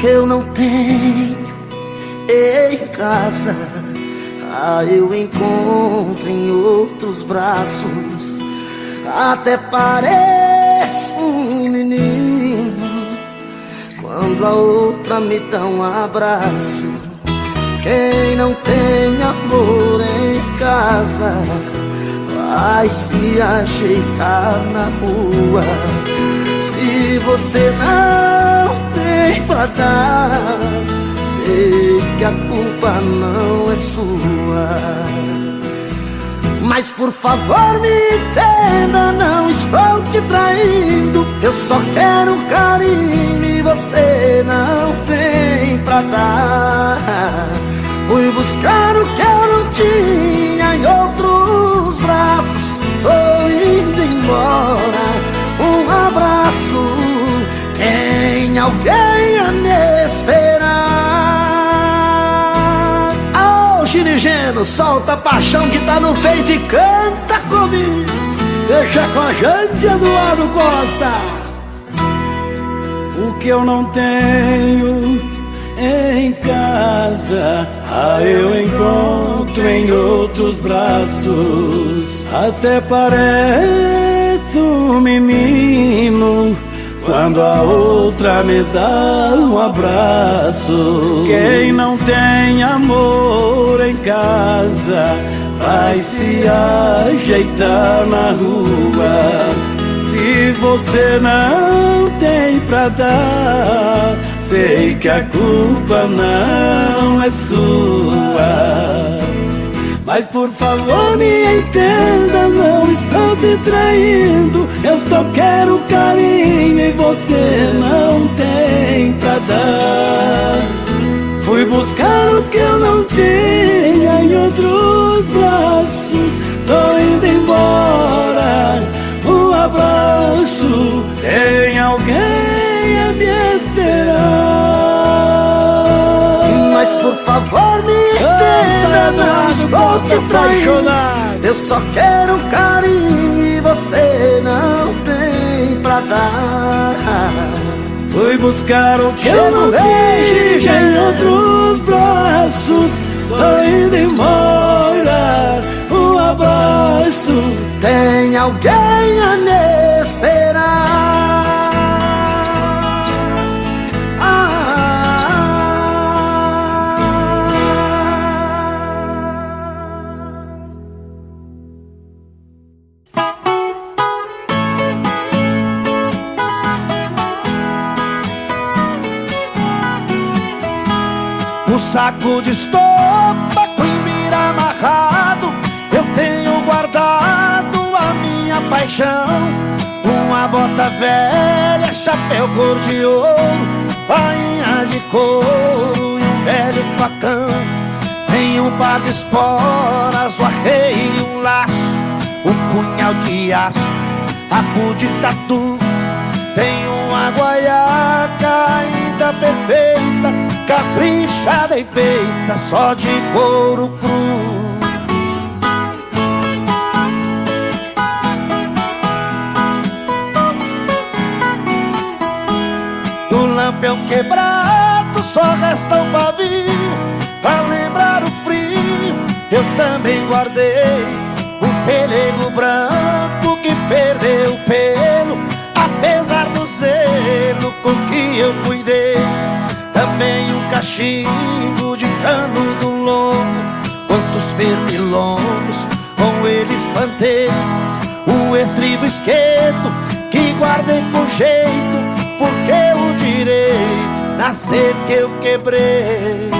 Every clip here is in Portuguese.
que eu não tenho em casa, eu encontro em outros braços. Até pareço um menino quando a outra me dá um abraço. Quem não tem amor em casa vai se ajeitar na rua. Se você não tem pra dar, sei que a culpa não é sua. Mas por favor me entenda, não estou te traindo. Eu só quero carinho e você não tem pra dar. Fui buscar o que eu não tinha em outros braços. Tô indo embora, um abraço. Tem alguém a me esperar? Ô Ginigeno, solta a paixão que tá no peito e canta comigo. Deixa com a gente, Eduardo Costa. O que eu não tenho em casa, eu encontro em outros braços. Até parece um menino quando a outra me dá um abraço. Quem não tem amor em casa vai se ajeitar na rua. Se você não tem pra dar, sei que a culpa não é sua. Mas por favor me entenda, não estou te traindo. Eu só quero carinho e você não tem pra dar. Fui buscar o que eu não tinha em outros braços. Tô indo embora, um abraço. Tem alguém a me esperar. Mas por favor me entenda, não estou te traindo. Eu só quero carinho e você não tem pra dar. Fui buscar o que eu não tinha em outros braços. Tô indo embora, um abraço. Tem alguém a me esperar. Um saco de estopa com mira amarrado, eu tenho guardado a minha paixão. Uma bota velha, chapéu cor de ouro, bainha de couro e um velho facão. Tem um par de esporas, o arreio e um laço, um punhal de aço, rabo de tatu. Tem uma guaiaca ainda perfeita, caprichada e feita só de couro cru. Do lampião quebrado só resta um pavio, pra lembrar o frio eu também guardei um pelego branco que perdeu o pelo, apesar do zelo com que eu cuidei. Também um cachimbo de cano do lombo, quantos pernilongos com ele espantei. O estribo esquerdo que guardei com jeito, porque o direito nascer que eu quebrei.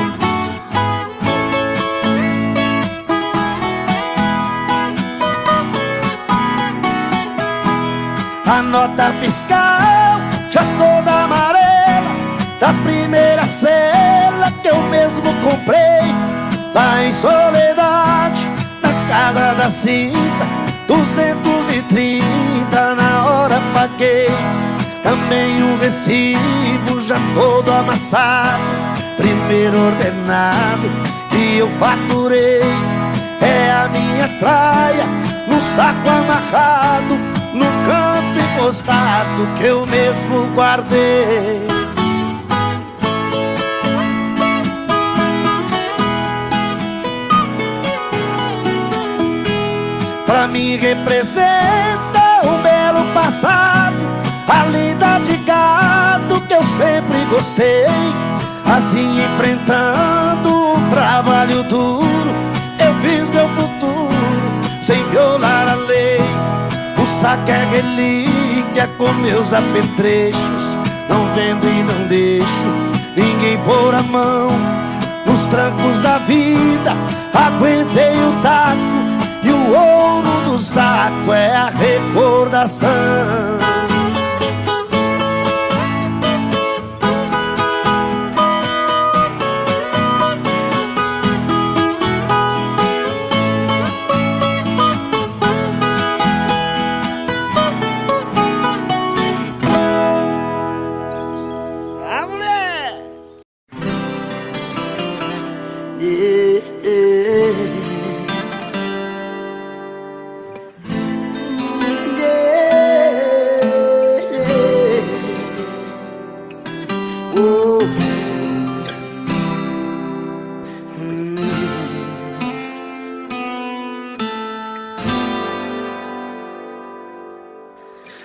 A nota fiscal já toda amarela, da primeira cela que eu mesmo comprei lá em Soledade, na casa da Cinta, 230 na hora paguei. Também um recibo já todo amassado, primeiro ordenado que eu faturei. É a minha traia no saco amarrado, no canto encostado que eu mesmo guardei. pra mim representa um belo passado, a lida de gado que eu sempre gostei. Assim enfrentando um trabalho duro, eu fiz meu futuro sem violar a lei. O saco é relíquia com meus apetrechos, não vendo e não deixo ninguém pôr a mão. Nos trancos da vida aguentei o taco, e o ouro do saco é a recordação.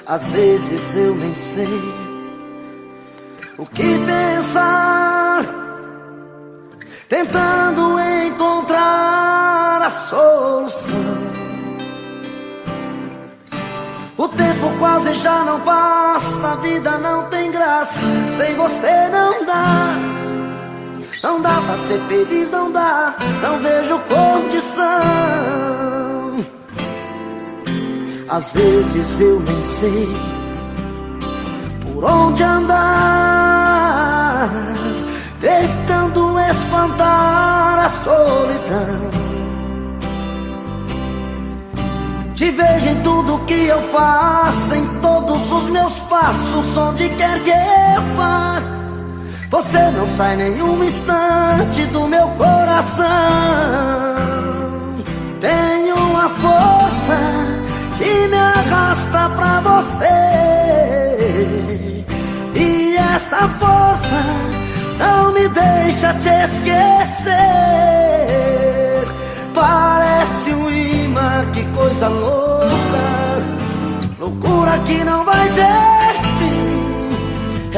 Às vezes eu nem sei o que pensar, tentando encontrar a solução. O tempo quase já não passa, a vida não tem graça, sem você não dá. Não dá pra ser feliz, não dá, não vejo condição. Às vezes eu nem sei por onde andar, tentando espantar a solidão. Te vejo em tudo que eu faço, em todos os meus passos, onde quer que eu vá. Você não sai nenhum instante do meu coração. Tenho uma força que me arrasta pra você, e essa força não me deixa te esquecer. Parece um imã, que coisa louca, loucura que não vai ter fim.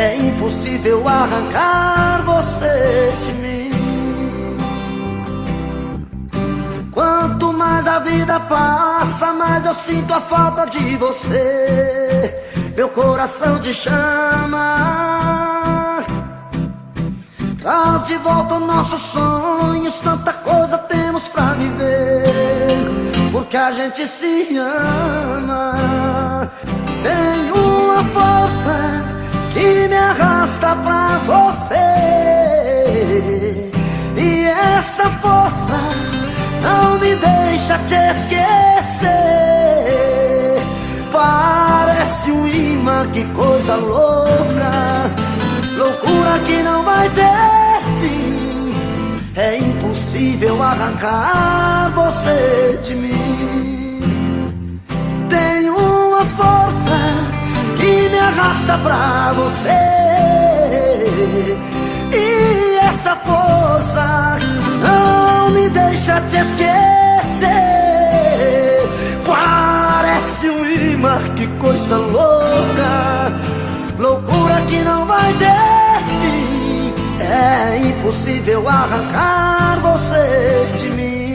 É impossível arrancar você de mim. Quanto mais a vida passa, mais eu sinto a falta de você. Meu coração te chama, traz de volta os nossos sonhos. Tanta coisa temos pra viver, porque a gente se ama. Tem uma força que me arrasta pra você, e essa força não me deixa te esquecer. Parece um imã, que coisa louca, loucura que não vai ter fim. É impossível arrancar você de mim. Tenho uma força que me arrasta pra você, e essa força não me deixa te esquecer. Parece um imã, que coisa louca, loucura que não vai ter fim. É impossível arrancar você de mim.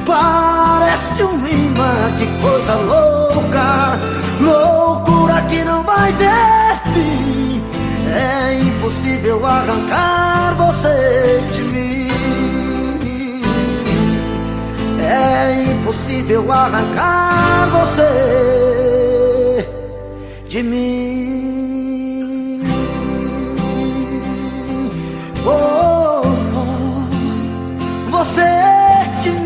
Parece um imã, que coisa louca, loucura que não vai ter fim. É impossível arrancar você de mim. É impossível arrancar você de mim. Oh, oh, você de mim.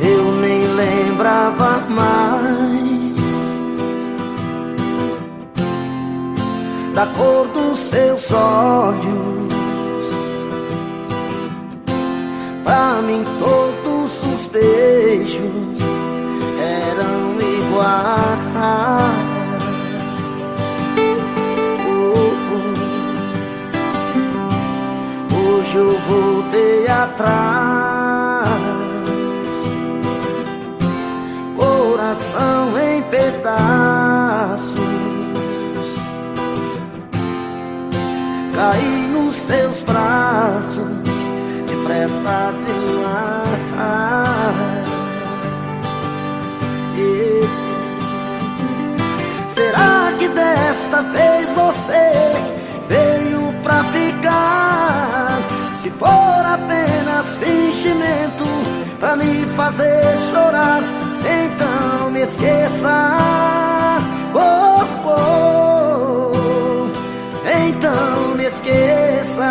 Eu nem lembrava mais da cor dos seus olhos, Pra mim todos os beijos eram iguais. Hoje eu voltei atrás, coração em pedaços, caí nos seus braços, depressa demais. Será que desta vez você veio pra ficar? Se for apenas fingimento pra me fazer chorar, então me esqueça. Oh, oh, então me esqueça.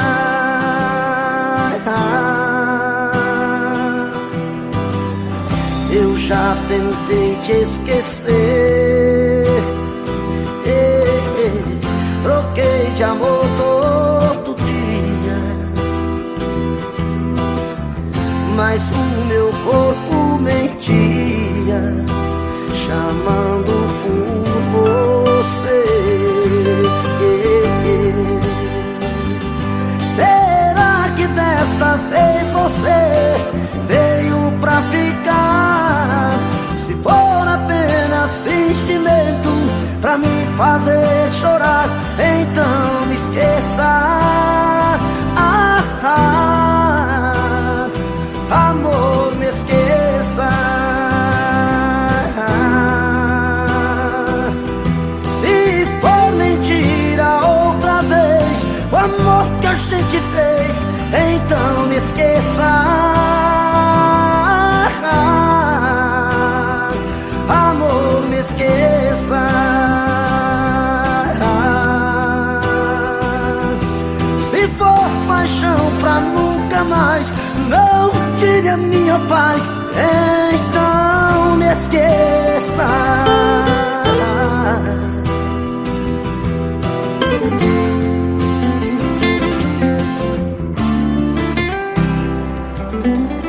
Eu já tentei te esquecer, troquei de amor todo dia, mas o meu corpo mentia, chamando por você. Será que desta vez você veio pra ficar? Se for apenas fingimento pra me fazer chorar, então me esqueça. Amor, me esqueça. Se for mentira outra vez o amor que a gente fez, então me esqueça. Amor, me esqueça. Se for paixão pra nunca mais, não tire a minha paz, então me esqueça.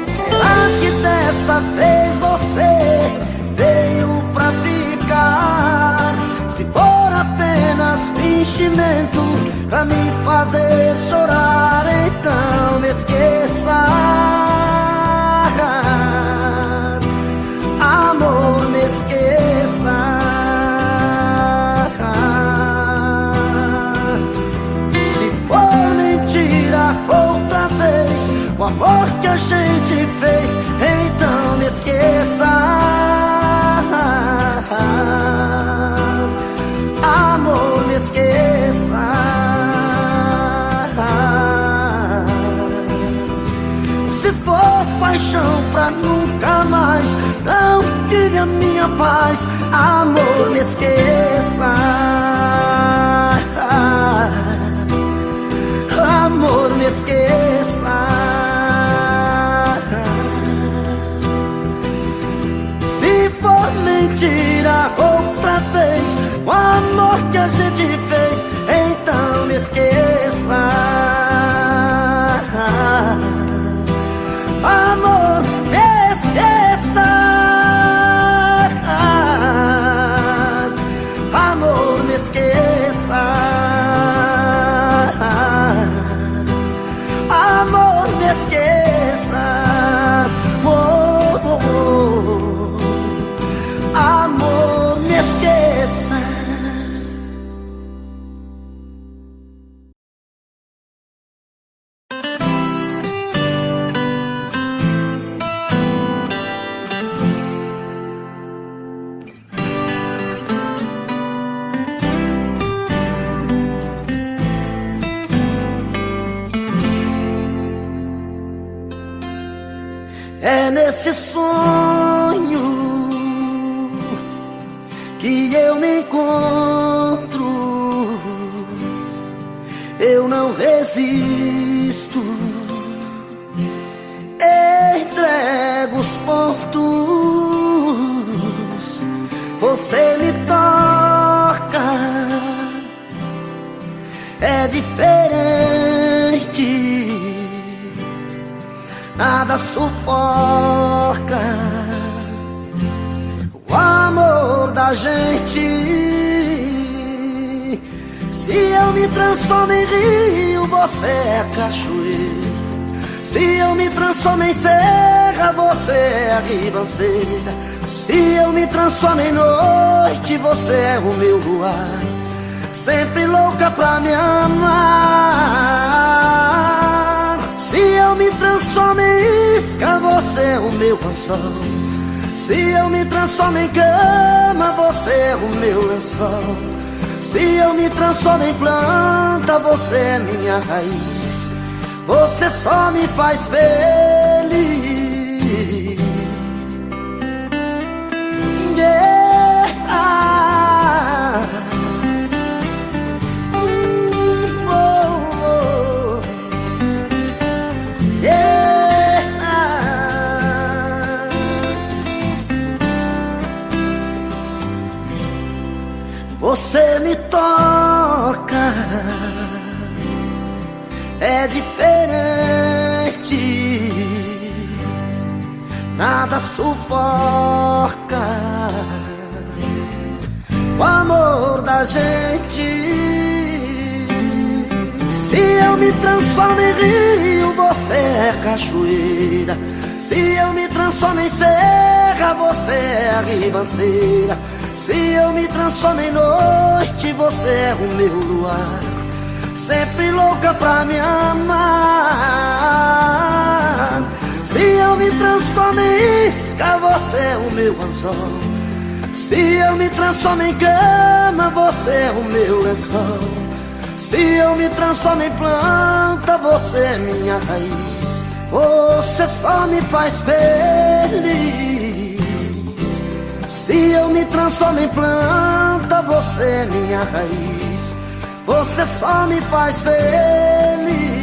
Será que desta vez você veio pra ficar? Se for apenas fingimento pra me fazer chorar, então me esqueça. Amor, me esqueça. Se for mentira outra vez o amor que a gente fez, então me esqueça. Amor, me esqueça. Se for paixão pra nunca mais, não tire a minha paz, amor, me esqueça. Amor, me esqueça. Se for mentira outra vez o amor que a gente fez, então me esqueça. Amor, me esqueça. Amor, me esqueça. Amor, me esqueça. Oh, oh, oh. Amor, me esqueça. É nesse sonho que eu me encontro, eu não resisto, entrego os pontos, você me toca, é diferente. nada sufoca o amor da gente. Se eu me transformo em rio, você é cachoeira. Se eu me transformo em serra, você é ribanceira. Se eu me transformo em noite, você é o meu luar, sempre louca pra me amar. Se eu me transformo em isca, você é o meu anzol. Se eu me transformo em cama, você é o meu lençol. Se eu me transformo em planta, você é minha raiz. Você só me faz feliz. Você me toca, é diferente, nada sufoca o amor da gente. Se eu me transformo em rio, você é cachoeira. Se eu me transformo em serra, você é ribanceira. Se eu me transformo em noite, você é o meu luar, sempre louca pra me amar. Se eu me transformo em isca, você é o meu anzol. Se eu me transformo em cama, você é o meu lençol. Se eu me transformo em planta, você é minha raiz. Você só me faz feliz. Se eu me transformo em planta, você é minha raiz. Você só me faz feliz.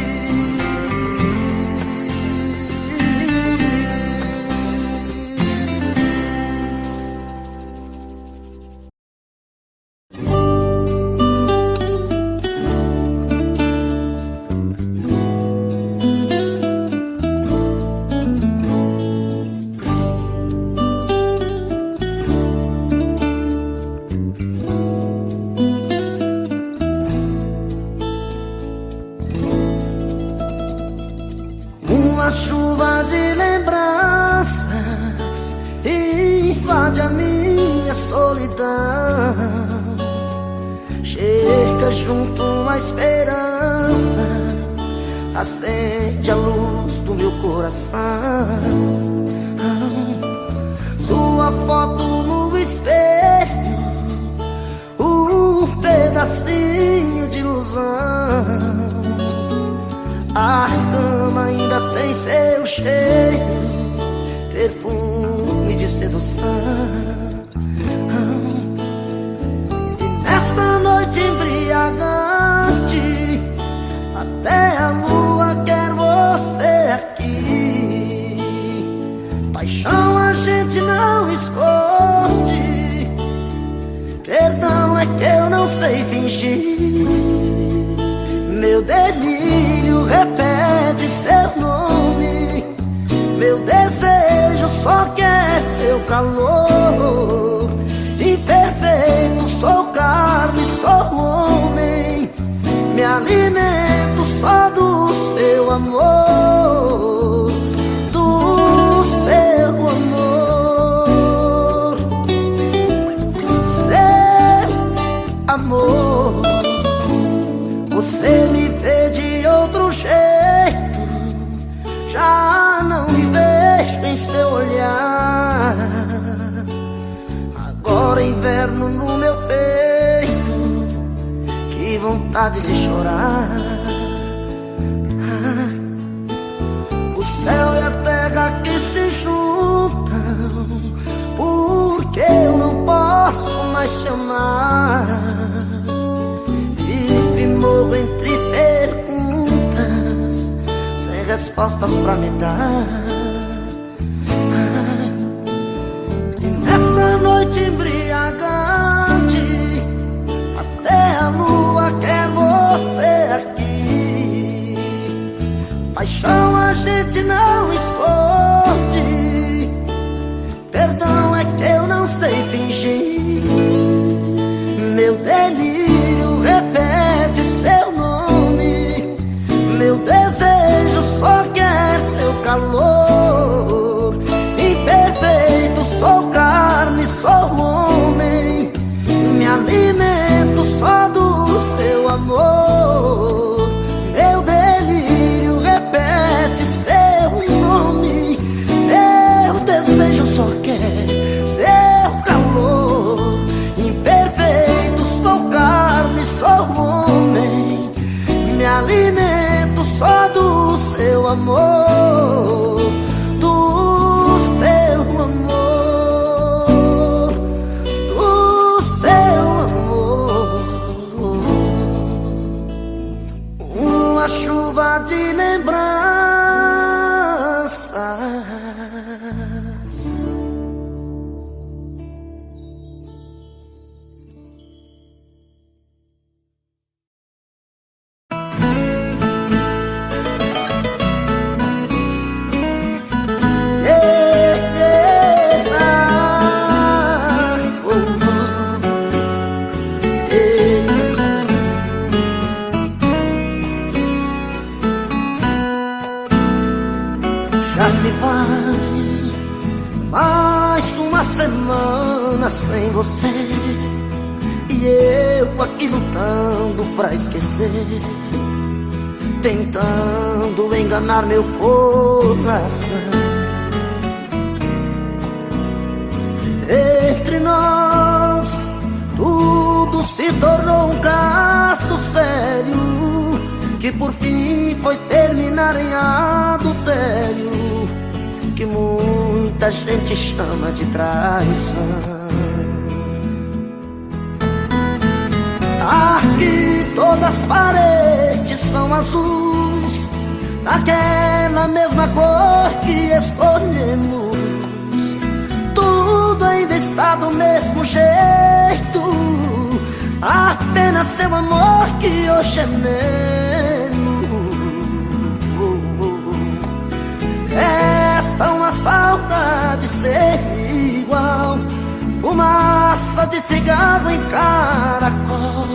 Uma chuva de lembranças invade a minha solidão, chega junto a esperança, acende a luz do meu coração. Sua foto no espelho, um pedacinho de ilusão. A cama ainda tem seu cheiro, perfume de sedução. E nesta noite embriagante, até a lua quer você aqui. Paixão a gente não esconde, perdão é que eu não sei fingir. Meu delírio repete seu nome, meu desejo só quer seu calor. Imperfeito, sou carne, sou homem, me alimento só do seu amor, do seu amor, seu amor. Você me vê de outro jeito, já não me vejo em seu olhar. Agora inverno no meu peito, que vontade de chorar. O céu e a terra que se juntam, porque eu não posso mais te amar. Morro entre perguntas, sem respostas pra me dar. E nessa noite embriagante, até a lua quer você aqui. Paixão a gente não esconde, amor, do seu amor, do seu amor. Uma chuva de lembranças. Já se vai mais uma semana sem você, e eu aqui lutando pra esquecer, tentando enganar meu coração. Entre nós tudo se tornou um caso sério, que por fim foi terminar em adultério, que muita gente chama de traição. Aqui todas as paredes são azuis, daquela mesma cor que escolhemos. Tudo ainda está do mesmo jeito, apenas seu amor que hoje é menos. Resta uma saudade ser igual, fumaça de cigarro em caracol.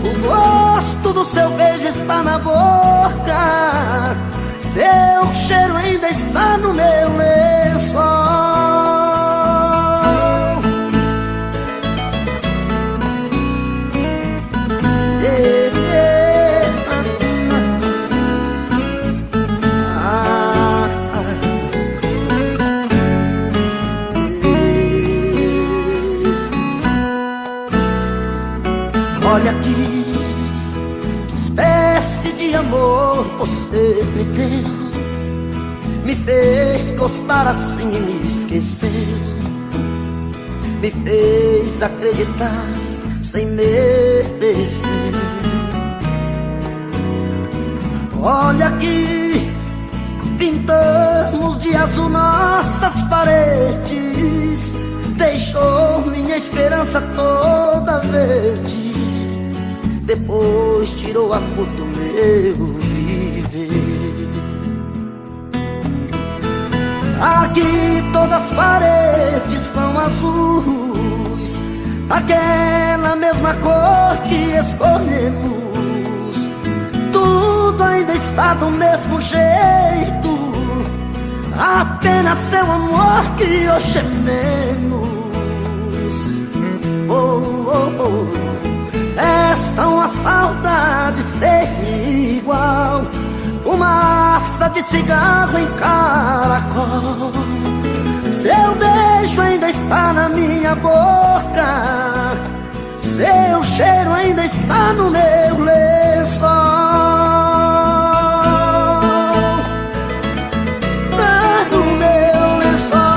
O gosto do seu beijo está na boca, seu cheiro ainda está no meu lençol. Olha aqui, que espécie de amor você me deu, me fez gostar assim e me esqueceu, me fez acreditar sem merecer. Olha aqui, pintamos de azul nossas paredes, deixou minha esperança toda verde, depois tirou a cor do meu viver. Aqui todas as paredes são azuis, aquela mesma cor que escolhemos. Tudo ainda está do mesmo jeito, apenas seu amor que hoje é menos. Oh, oh, oh. Resta uma saudade ser igual, fumaça de cigarro em caracol. Seu beijo ainda está na minha boca, seu cheiro ainda está no meu lençol. Tá no meu lençol.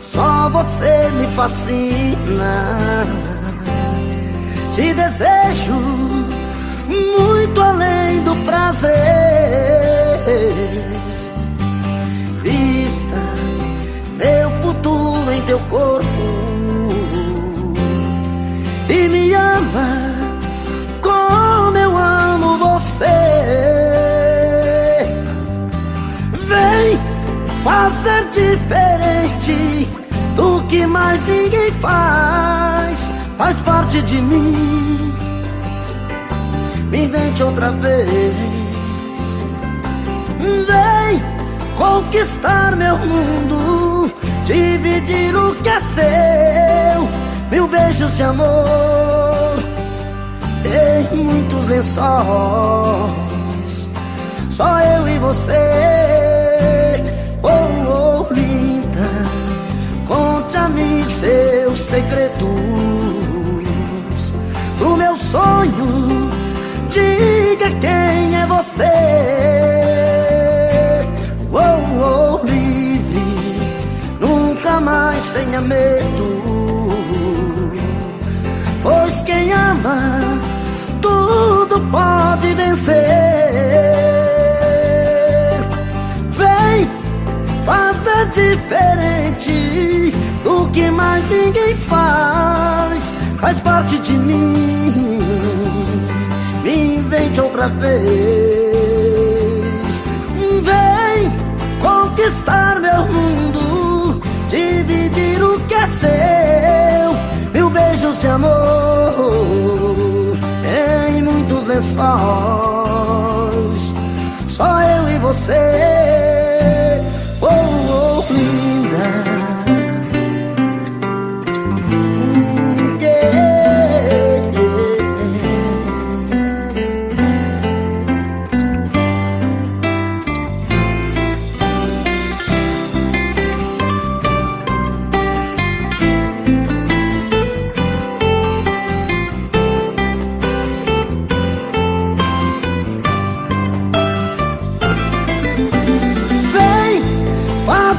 Só você me fascina, te desejo muito além do prazer. Vista meu futuro em teu corpo e me ama como eu amo você. Vem fazer diferente do que mais ninguém faz, faz parte de mim. Me invente outra vez, vem conquistar meu mundo, dividir o que é seu, mil beijos de amor, em muitos lençóis, só eu e você. Oh, oh, linda, conte a mim seus segredos do meu sonho, diga quem é você. Oh, oh, livre, nunca mais tenha medo, pois quem ama tudo pode vencer. Vem fazer diferente do que mais ninguém faz, faz parte de mim. Me invente outra vez. Vem conquistar meu mundo, dividir o que é seu, mil beijos de amor em muitos lençóis, só eu e você. Oh, oh, linda,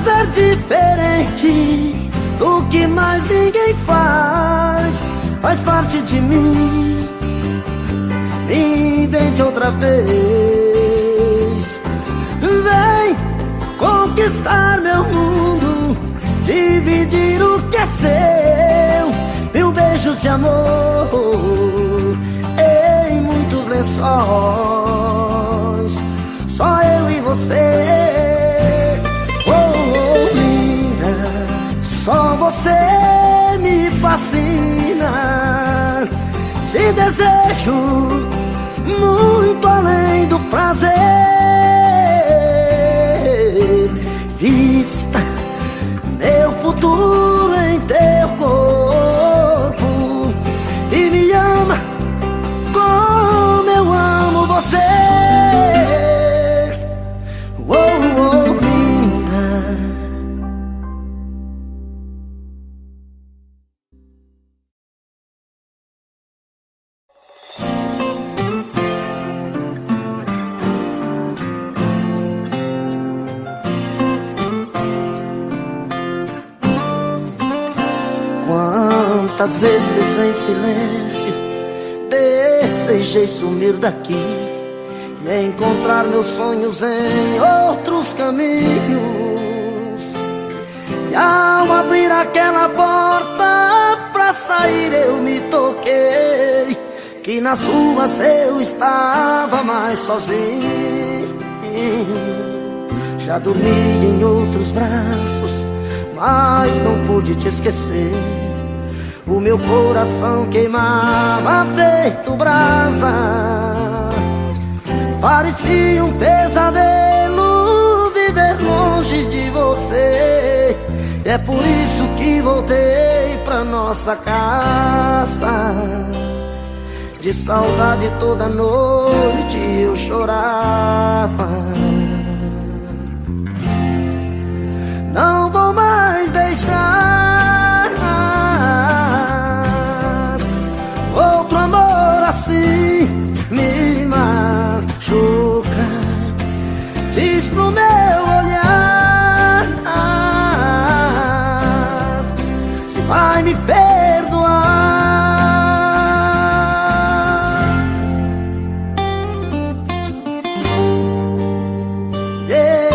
ser diferente do que mais ninguém faz, faz parte de mim. Me invente outra vez. Vem conquistar meu mundo, dividir o que é seu, mil beijos de amor em muitos lençóis, só eu e você. Só você me fascina, te desejo muito além do prazer. Vista meu futuro em teu corpo e me ama como eu amo você. Oh, oh, linda. Quantas vezes em silêncio desejei sumir daqui e encontrar meus sonhos em outros caminhos. E ao abrir aquela porta pra sair eu me toquei que nas ruas eu estava mais sozinho. Já dormi em outros braços, mas não pude te esquecer. O meu coração queimava feito brasa, parecia um pesadelo viver longe de você. É por isso que voltei pra nossa casa. De saudade toda noite eu chorava. Não vou mais deixar outro amor assim me machuca. Diz pro meu olhar se vai me perdoar. Yeah.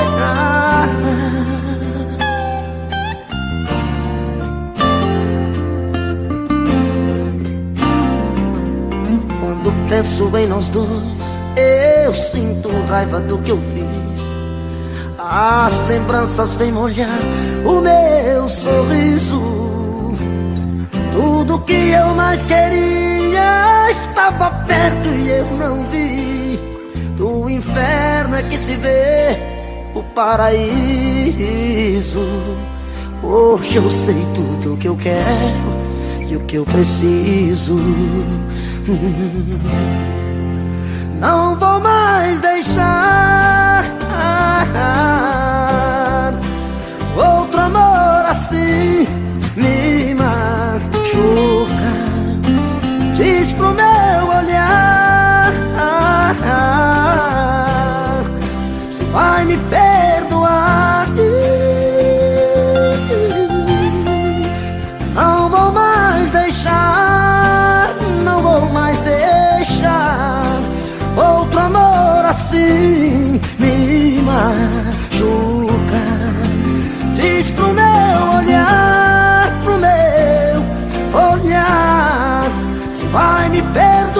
Quando penso em nós dois, eu sinto raiva do que eu fiz. As lembranças vêm molhar o meu sorriso. Tudo que eu mais queria estava perto e eu não vi. Do inferno é que se vê o paraíso. Hoje eu sei tudo o que eu quero e o que eu preciso. Não vou mais deixar outro amor assim me machuca. Diz pro meu olhar se vai me perdoar. Não vou mais deixar, não vou mais deixar outro amor assim me machuca. Diz pro meu olhar, pro meu olhar, se vai me perdoar.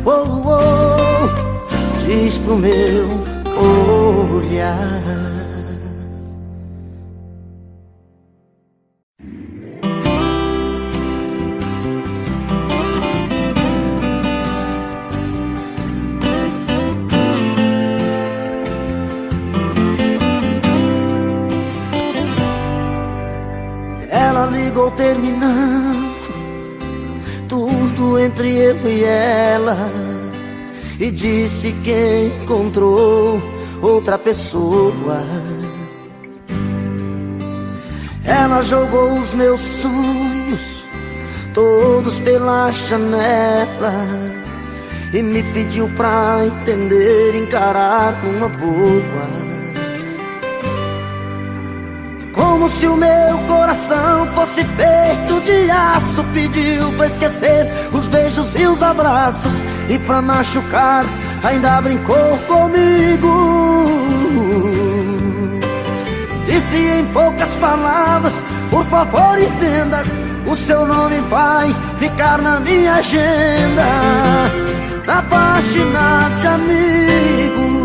Oh, oh, diz pro meu olhar. Ela ligou terminando tudo entre eu e ela e disse que encontrou outra pessoa. Ela jogou os meus sonhos todos pela janela e me pediu pra entender, encarar uma boa. Como se o meu coração fosse feito de aço, pediu pra esquecer os beijos e os abraços, e pra machucar ainda brincou comigo. Disse em poucas palavras: por favor entenda, o seu nome vai ficar na minha agenda, na página de amigos.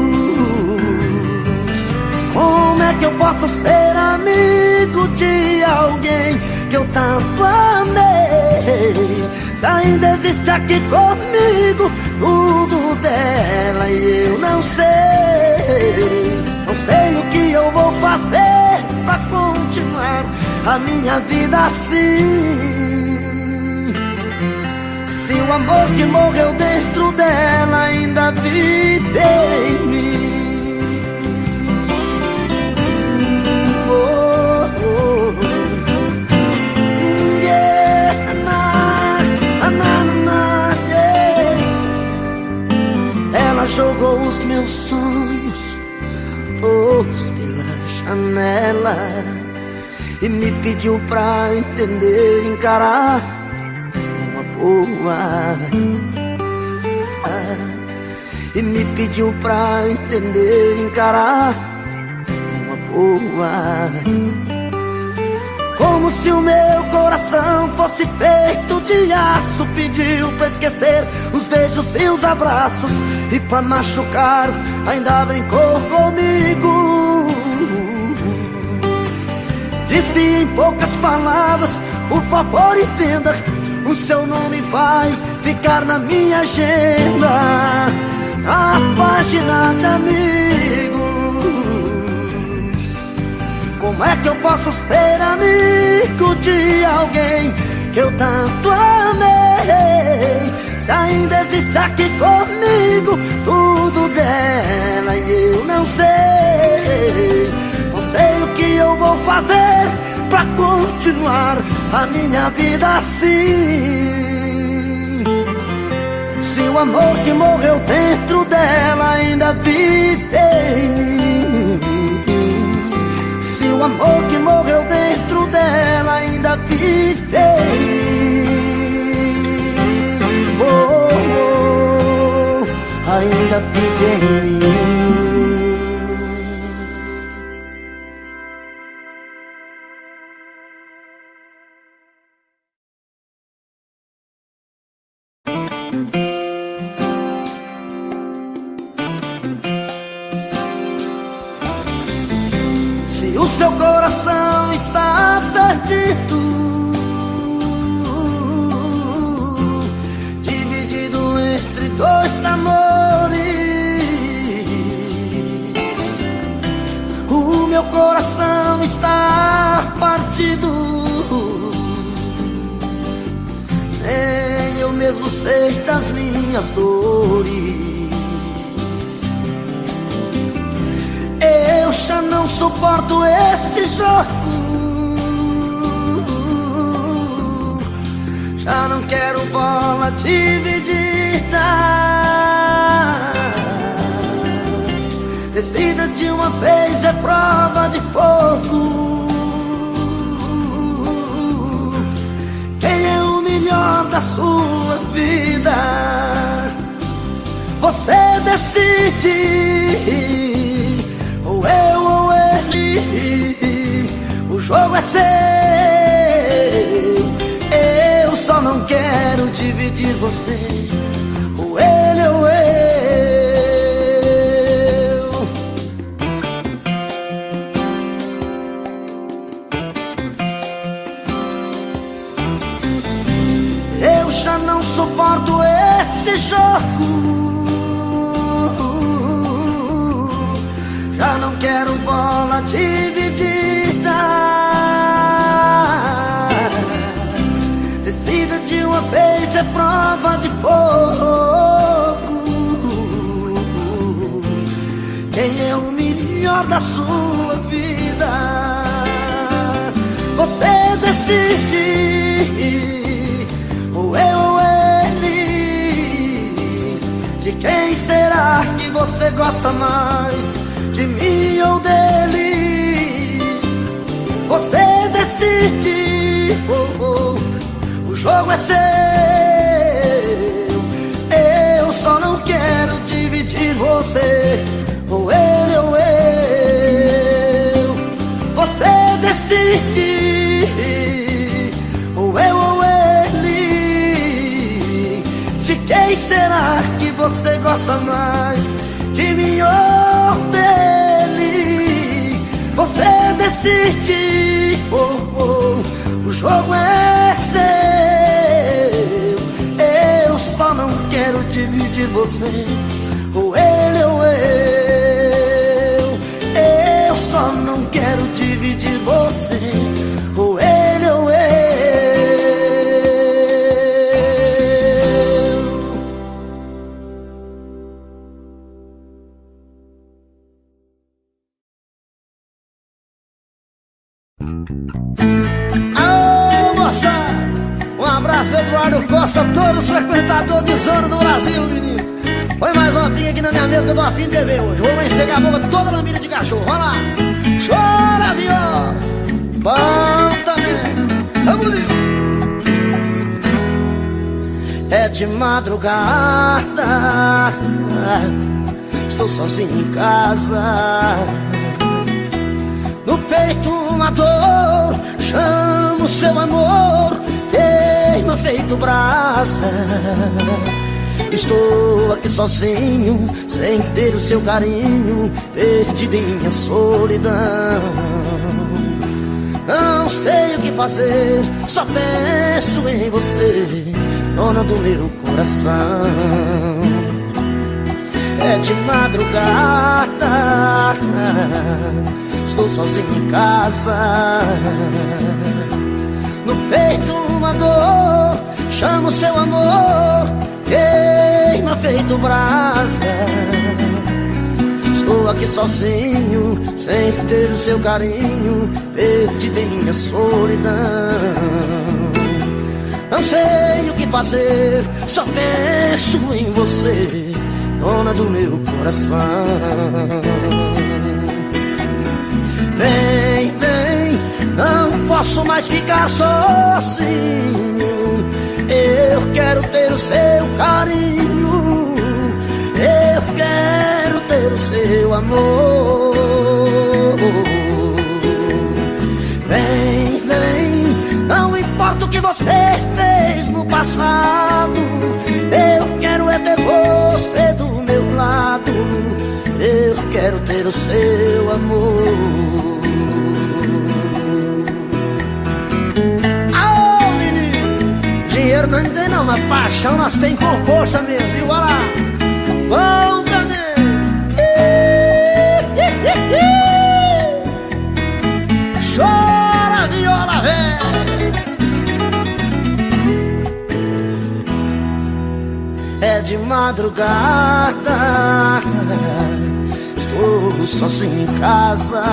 Como é que eu posso ser amigo de alguém que eu tanto amei, se ainda existe aqui comigo tudo dela e eu não sei? Não sei o que eu vou fazer pra continuar a minha vida assim, se o amor que morreu dentro dela ainda vive em mim. Ela jogou os meus sonhos todos pela janela e me pediu pra entender, encarar uma boa. E me pediu pra entender, encarar uma boa. Como se o meu coração fosse feito de aço, pediu pra esquecer os beijos e os abraços, e pra machucar ainda brincou comigo. Disse em poucas palavras: por favor entenda, o seu nome vai ficar na minha agenda, na página de amigos. Como é que eu posso ser amigo de alguém que eu tanto amei, se ainda existe aqui comigo tudo dela e eu não sei? Não sei o que eu vou fazer pra continuar a minha vida assim, se o amor que morreu dentro dela ainda vive em mim. Se o amor que morreu dentro dela ainda vive em mim. Oh, oh, ainda vive em mim. Se o seu coração está perdido, dividido entre dois amores, o meu meu coração está partido. Nem eu mesmo sei das minhas dores. Eu já não suporto esse jogo. Já não quero bola dividida. Decida de uma vez, é prova de fogo. Quem é o melhor da sua vida? Você decide. Ou eu ou ele. O jogo é seu. Eu só não quero dividir você. Ou ele ou eu. Eu já não suporto esse jogo. Já não quero bola dividida. Decida de uma vez, é prova de fogo. Quem é o melhor da sua vida? Você decide. Ou eu ou ele. De quem será que você gosta mais? De mim ou dele? Você decide. O jogo é seu. Eu só não quero dividir você. Ou ele ou eu. Você decide. Ou eu ou ele. De quem será que você gosta mais? De mim ou dele? Você decide. O jogo é seu. Eu só não quero dividir você. Ou ele ou eu. Eu só não quero dividir você. Ou ele ou eu. Alô, moçada! Um abraço pro Eduardo Costa, todos os frequentadores de zona do Brasil, menino. Põe mais uma pinga aqui na minha mesa que eu tô afim de beber hoje. Vou encegar a boca toda lambida de cachorro. Vai lá! Chora, viola! Bom também! É bonito! É de madrugada, estou sozinho em casa. No peito uma dor, chamo seu amor, queima feito brasa. Estou aqui sozinho, sem ter o seu carinho, perdido em minha solidão. Não sei o que fazer, só penso em você, dona do meu coração. É de madrugada, estou sozinho em casa. No peito uma dor, chamo seu amor, queima feito brasa. Estou aqui sozinho, sem ter o seu carinho, perdido em minha solidão. Não sei o que fazer, só penso em você, dona do meu coração. Vem, vem, não posso mais ficar sozinho. Eu quero ter o seu carinho, eu quero ter o seu amor. Vem, vem, não importa o que você fez no passado, eu quero é ter você do meu lado, eu quero ter o seu amor. Ô, menino! Dinheiro não tem não, mas paixão nós tem com força mesmo, viu? Olha lá! Bom também! é de madrugada, estou sozinho em casa.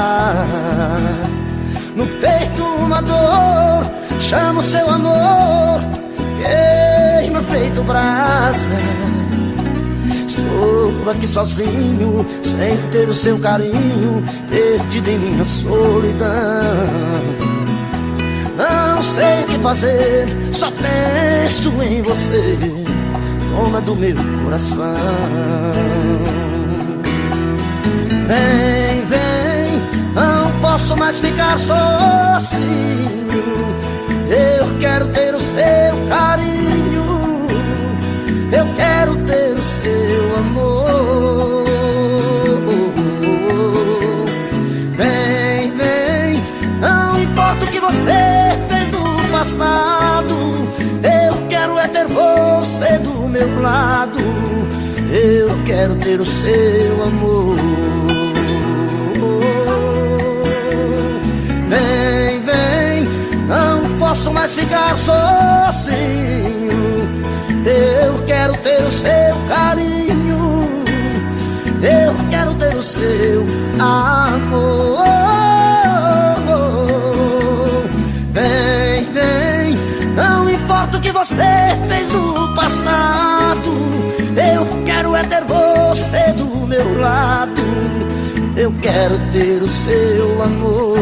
No peito uma dor, chamo seu amor, queima feito brasa. Estou aqui sozinho, sem ter o seu carinho, perdido em minha solidão. Não sei o que fazer, só penso em você, dona do meu coração. Vem, vem, não posso mais ficar sozinho. Eu quero ter o seu carinho, eu quero ter o seu amor. Vem, vem, não importa o que você fez no passado, eu quero é ter você do meu lado, eu quero ter o seu amor. Vem, vem, não posso mais ficar sozinho, eu quero ter o seu carinho, eu quero ter o seu amor. Vem, vem, não importa o que você fez no passado, eu quero é ter você do meu lado, eu quero ter o seu amor.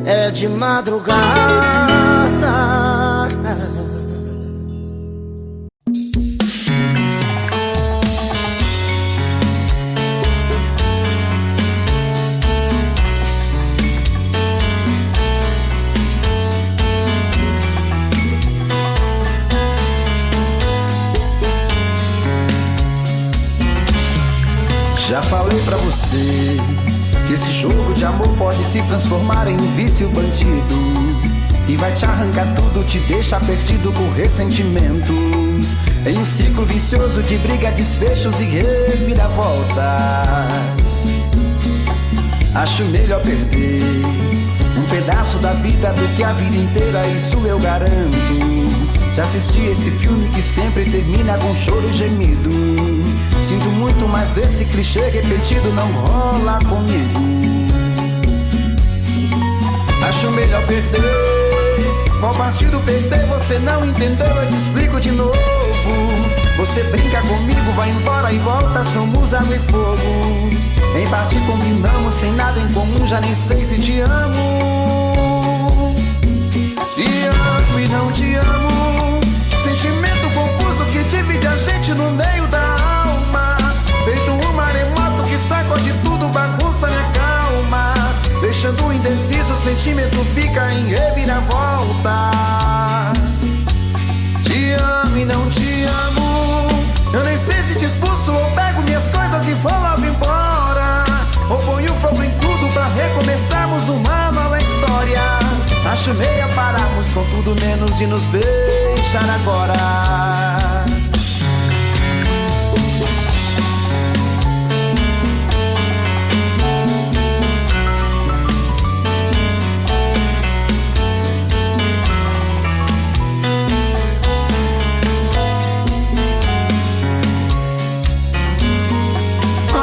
É de madrugada. Já falei pra você que esse jogo de amor pode se transformar em um vício bandido, e vai te arrancar tudo, te deixar perdido com ressentimentos, em um ciclo vicioso de briga, desfechos e reviravoltas. Acho melhor perder um pedaço da vida do que a vida inteira, isso eu garanto. Já assisti esse filme que sempre termina com choro e gemido. Sinto muito, mas esse clichê repetido não rola comigo. Acho melhor perder. Qual partido perder? Você não entendeu, eu te explico de novo. Você brinca comigo, vai embora e volta, somos água e fogo. Em parte combinamos, sem nada em comum, já nem sei se te amo. Te amo e não te amo, sentimento confuso que divide a gente no meio da alma. Feito um maremoto que sacode tudo, bagunça minha calma. Deixando indeciso, o sentimento fica em reviravoltas. Te amo e não te amo, eu nem sei se te expulso ou pego minhas coisas e vou logo embora, ou ponho fogo em tudo pra recomeçarmos uma nova história. Acho meio pararmos com tudo menos de nos beijar agora.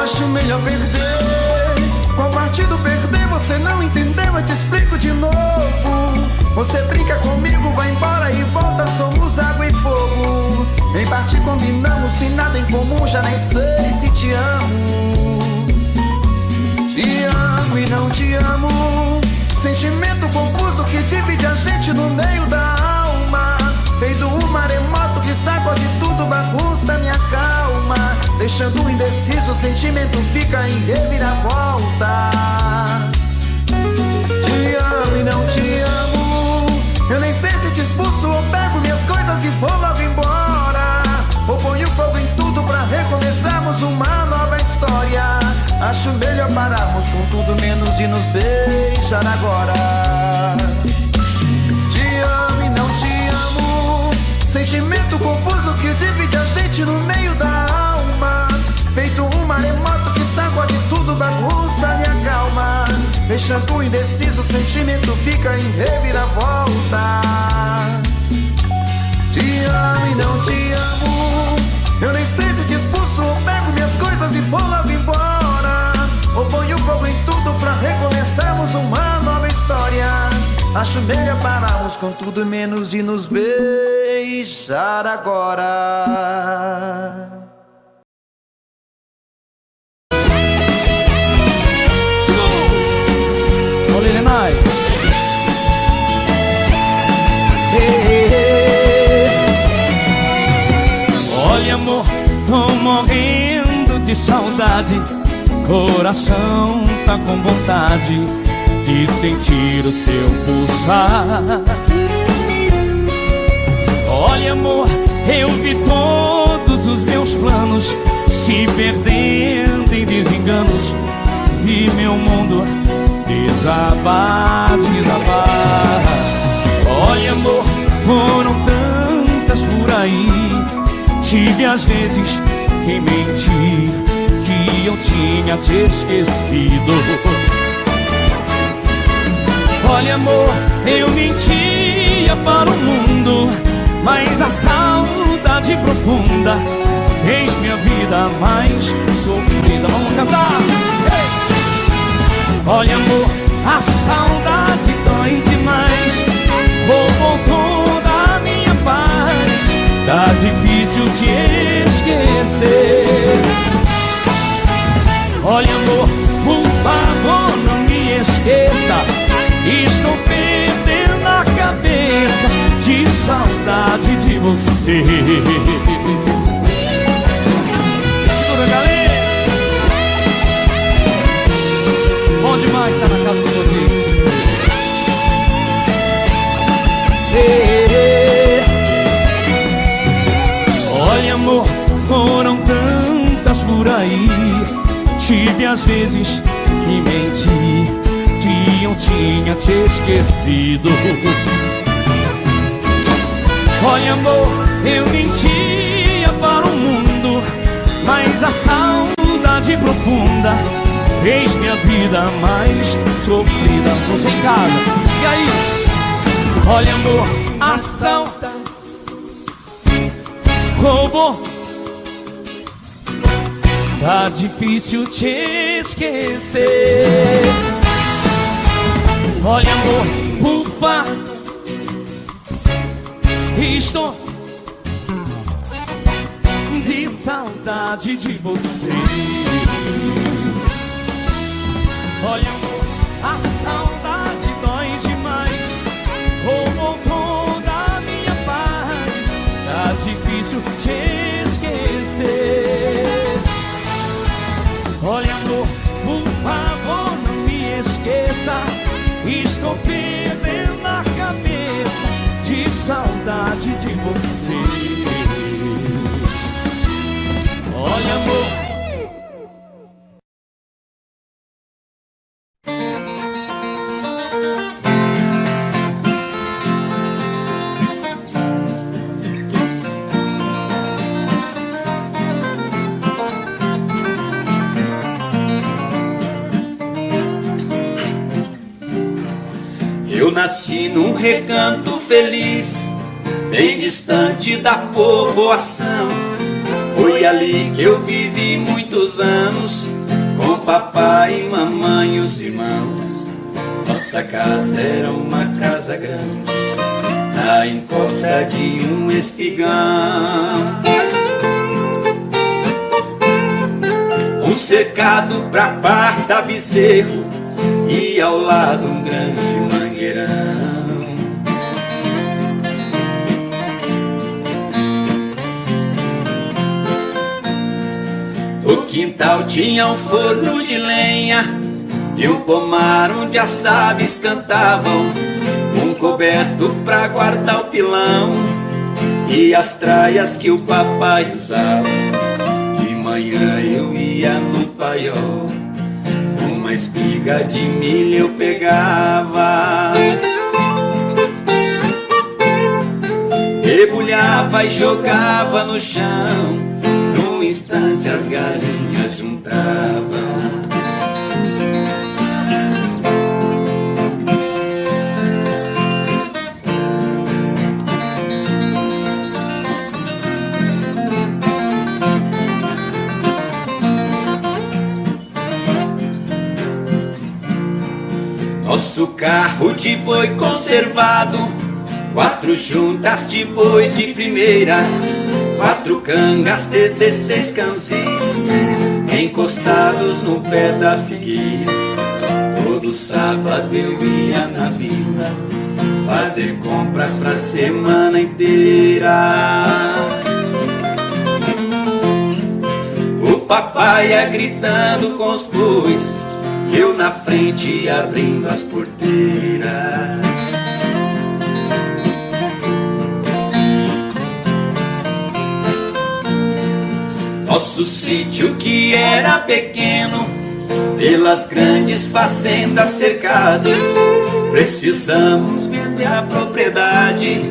Acho melhor perder. Qual partido perder? Você não entendeu, eu te explico de novo. Você brinca comigo, vai embora e volta, somos água e fogo. Em parte combinamos, sem nada em comum, já nem sei se te amo. Te amo e não te amo, sentimento confuso que divide a gente no meio da alma. Feito um maremoto que sacode tudo, bagunça minha calma. Deixando indeciso, o sentimento fica em reviravoltas. Te amo e não te amo, eu nem sei se te expulso ou pego minhas coisas e vou logo embora, ou ponho fogo em tudo pra recomeçarmos uma nova história. Acho melhor pararmos com tudo menos de nos beijar agora. Te amo e não te amo, sentimento confuso que divide a gente no meio da alma. Feito um maremoto que sacode tudo, bagunça minha calma. Deixando indeciso, o sentimento fica em reviravoltas. Te amo e não te amo. Eu nem sei se te expulso ou pego minhas coisas e vou logo embora, ou ponho fogo em tudo pra recomeçarmos uma nova história. Acho melhor pararmos com tudo menos e nos beijar agora. Olha, amor, tô morrendo de saudade. Coração tá com vontade de sentir o seu pulsar. Olha, amor, eu vi todos os meus planos se perdendo em desenganos. Vi meu mundo desabar, desabar. Olha, amor, foram tantas por aí. Tive às vezes que mentir, que eu tinha te esquecido. Olha, amor, eu mentia para o mundo, mas a saudade profunda fez minha vida mais sofrida. Vamos cantar! Olha, amor, a saudade dói demais, roubou toda a minha paz. Tá difícil te esquecer. Olha, amor, por favor, não me esqueça. Estou perdendo a cabeça de saudade de você. Segura, galera. Bom demais estar na casa de vocês. Olha, amor, foram tantas por aí. Tive às vezes que menti, que eu tinha te esquecido. Olha, amor, eu mentia para o mundo, mas a saudade profunda fez minha vida mais sofrida. Você em casa, e aí? Olha, amor, a saudade roubou. Tá difícil te esquecer. Olha, amor, por favor, estou de saudade de você. Olha, amor, a saudade dói demais, roubou toda a minha paz. Tá difícil te esquecer. Olha, amor, por favor, não me esqueça. Estou perdendo a cabeça de saudade de você. Olha, amor. Eu nasci num recanto feliz, bem distante da povoação. Foi ali que eu vivi muitos anos, com papai, mamãe e os irmãos. Nossa casa era uma casa grande, na encosta de um espigão. Um cercado pra parta bezerro e ao lado um grande mangueirão. O quintal tinha um forno de lenha e um pomar onde as aves cantavam, um coberto pra guardar o pilão e as traias que o papai usava. De manhã eu ia no paiol, uma espiga de milho eu pegava, debulhava e jogava no chão. Num instante as galinhas juntavam. Nosso carro de boi conservado, 4 juntas de bois de primeira, 4 cangas, 16 cansis, encostados no pé da figueira. Todo sábado eu ia na vila fazer compras pra semana inteira. O papai ia gritando com os bois, eu na frente abrindo as porteiras. Nosso sítio que era pequeno, pelas grandes fazendas cercado, precisamos vender a propriedade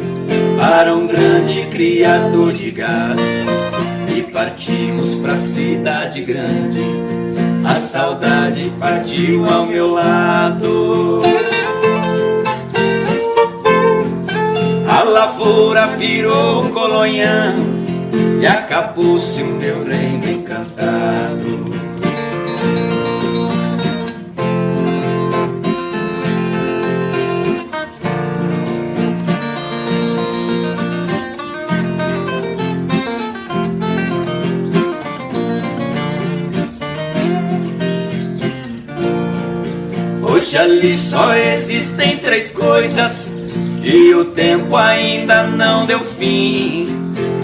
para um grande criador de gado. E partimos pra cidade grande, a saudade partiu ao meu lado. A lavoura virou colonhão e acabou-se o meu reino encantado. Hoje ali só existem 3 coisas e o tempo ainda não deu fim: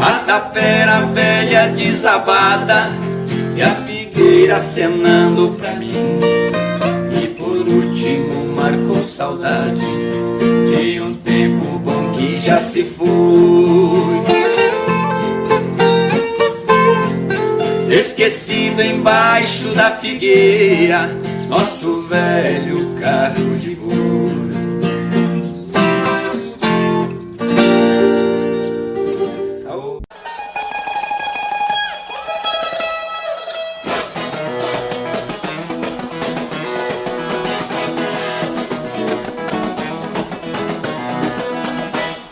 a tapera velha desabada e a figueira acenando pra mim. E por último marcou saudade de um tempo bom que já se foi, esquecido embaixo da figueira, nosso velho carro de boi.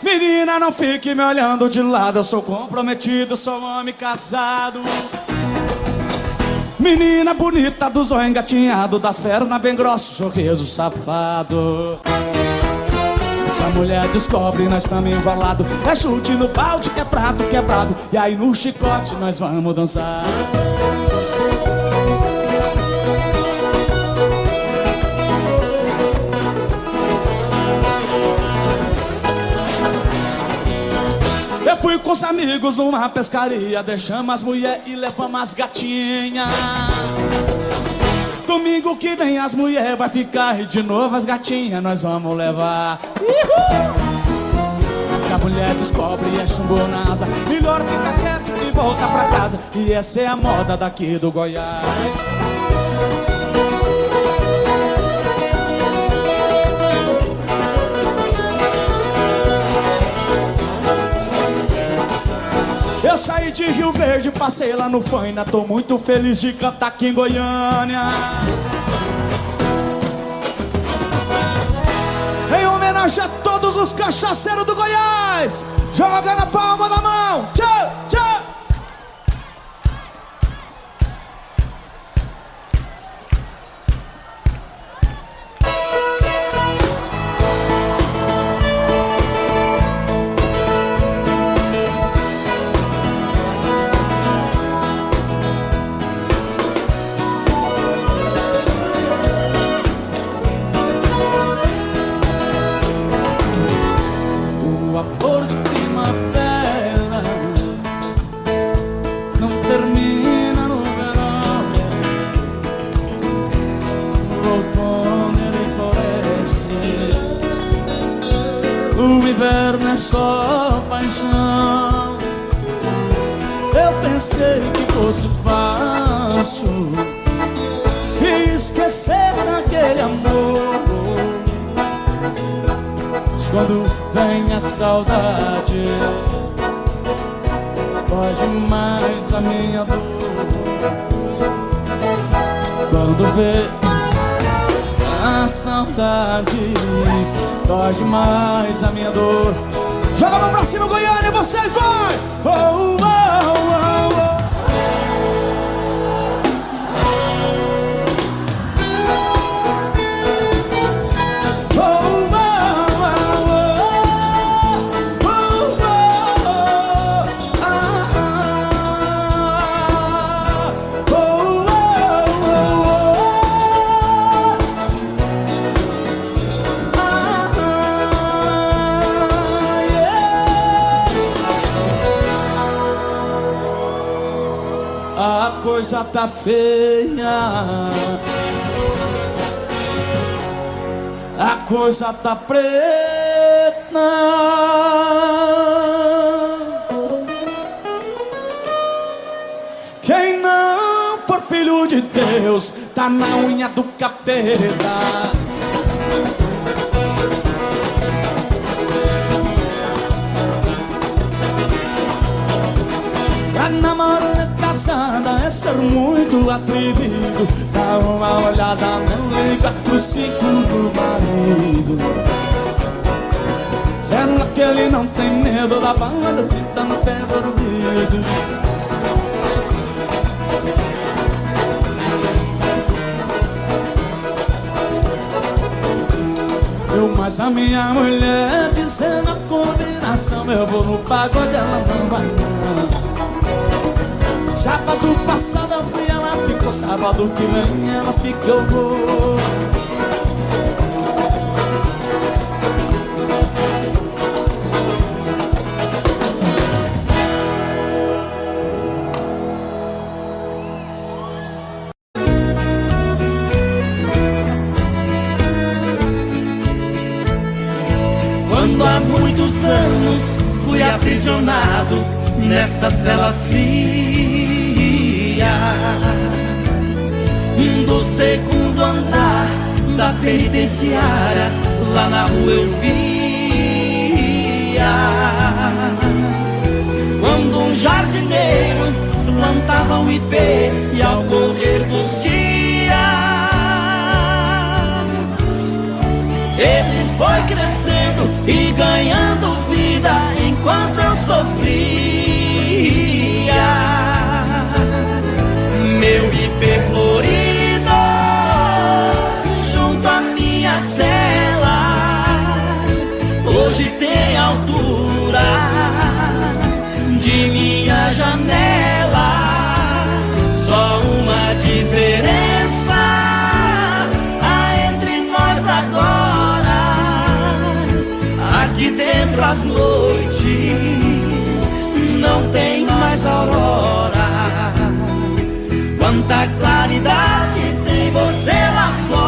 Menina, não fique me olhando de lado, eu sou comprometido, sou homem casado. Menina bonita, do zóio engatinhado, das pernas bem grossos, sorriso safado. Se a mulher descobre, nós estamos embalados. É chute no balde, é prato quebrado, e aí no chicote nós vamos dançar. Eu fui com os amigos numa pescaria, deixamos as mulher e levamos as gatinhas. Domingo que vem as mulher vai ficar e de novo as gatinhas nós vamos levar. Uhul! Se a mulher descobre é chumbo na asa, melhor ficar quieto e voltar pra casa. E essa é a moda daqui do Goiás. Eu saí de Rio Verde, passei lá no Faina, tô muito feliz de cantar aqui em Goiânia. Em homenagem a todos os cachaceiros do Goiás, joga na palma da mão, tchau, tchau. Só paixão. Eu pensei que fosse fácil esquecer daquele amor, mas quando vem a saudade, pode mais a minha dor. Quando vê a saudade, dói demais a minha dor. Joga a mão pra cima, Goiânia, vocês vai! Oh, oh, oh, oh. a coisa tá feia, a coisa tá preta. Quem não for filho de Deus tá na unha do capeta. Pra namorar casada é ser muito atrevido. Dá uma olhada no liga pro 5 do marido. Será que ele não tem medo da banda gritando até dormido? Mas a minha mulher dizendo a combinação, eu vou no pagode, ela não vai não. Sábado passado eu fui, ela ficou. Sábado que vem ela fica, eu vou. Quando há muitos anos fui aprisionado nessa cela fria do segundo andar da penitenciária, lá na rua eu via quando um jardineiro plantava um ipê e ao correr dos dias ele foi crescendo e ganhando vida enquanto eu sofria. Meu ipê florido junto à minha cela hoje tem altura de minha janela. Só uma diferença há entre nós agora: aqui dentro as noites não tem mais aurora. Quanta claridade tem você lá fora.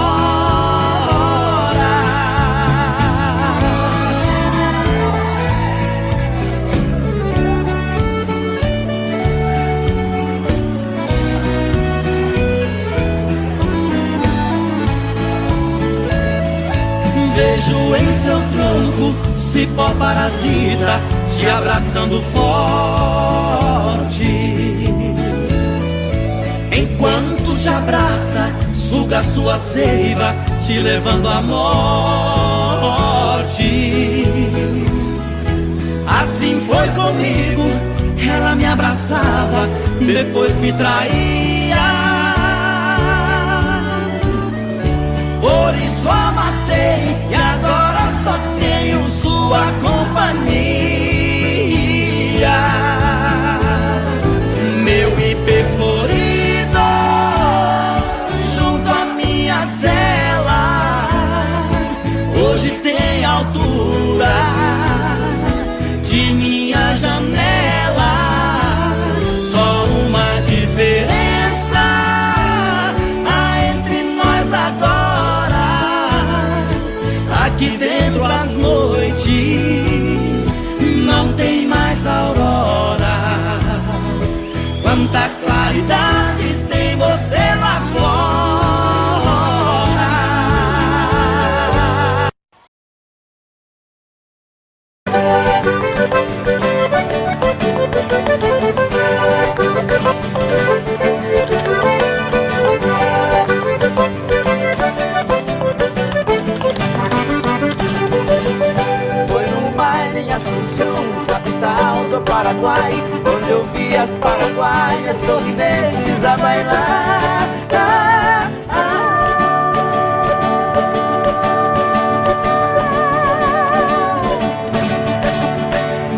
Vejo em seu tronco cipó parasita te abraçando forte. Enquanto te abraça, suga sua seiva, te levando à morte. Assim foi comigo, ela me abraçava, depois me traía. Por isso a matei e agora só tenho sua companhia. Meu ipê florido junto à minha cela hoje tem altura de minha janela. Só uma diferença há entre nós agora: aqui dentro as noites não tem mais aurora. Quanta claridade tem você lá fora. Foi num baile em Assunção, capital do Paraguai, onde eu vi as paraguaias sorridentes a bailar.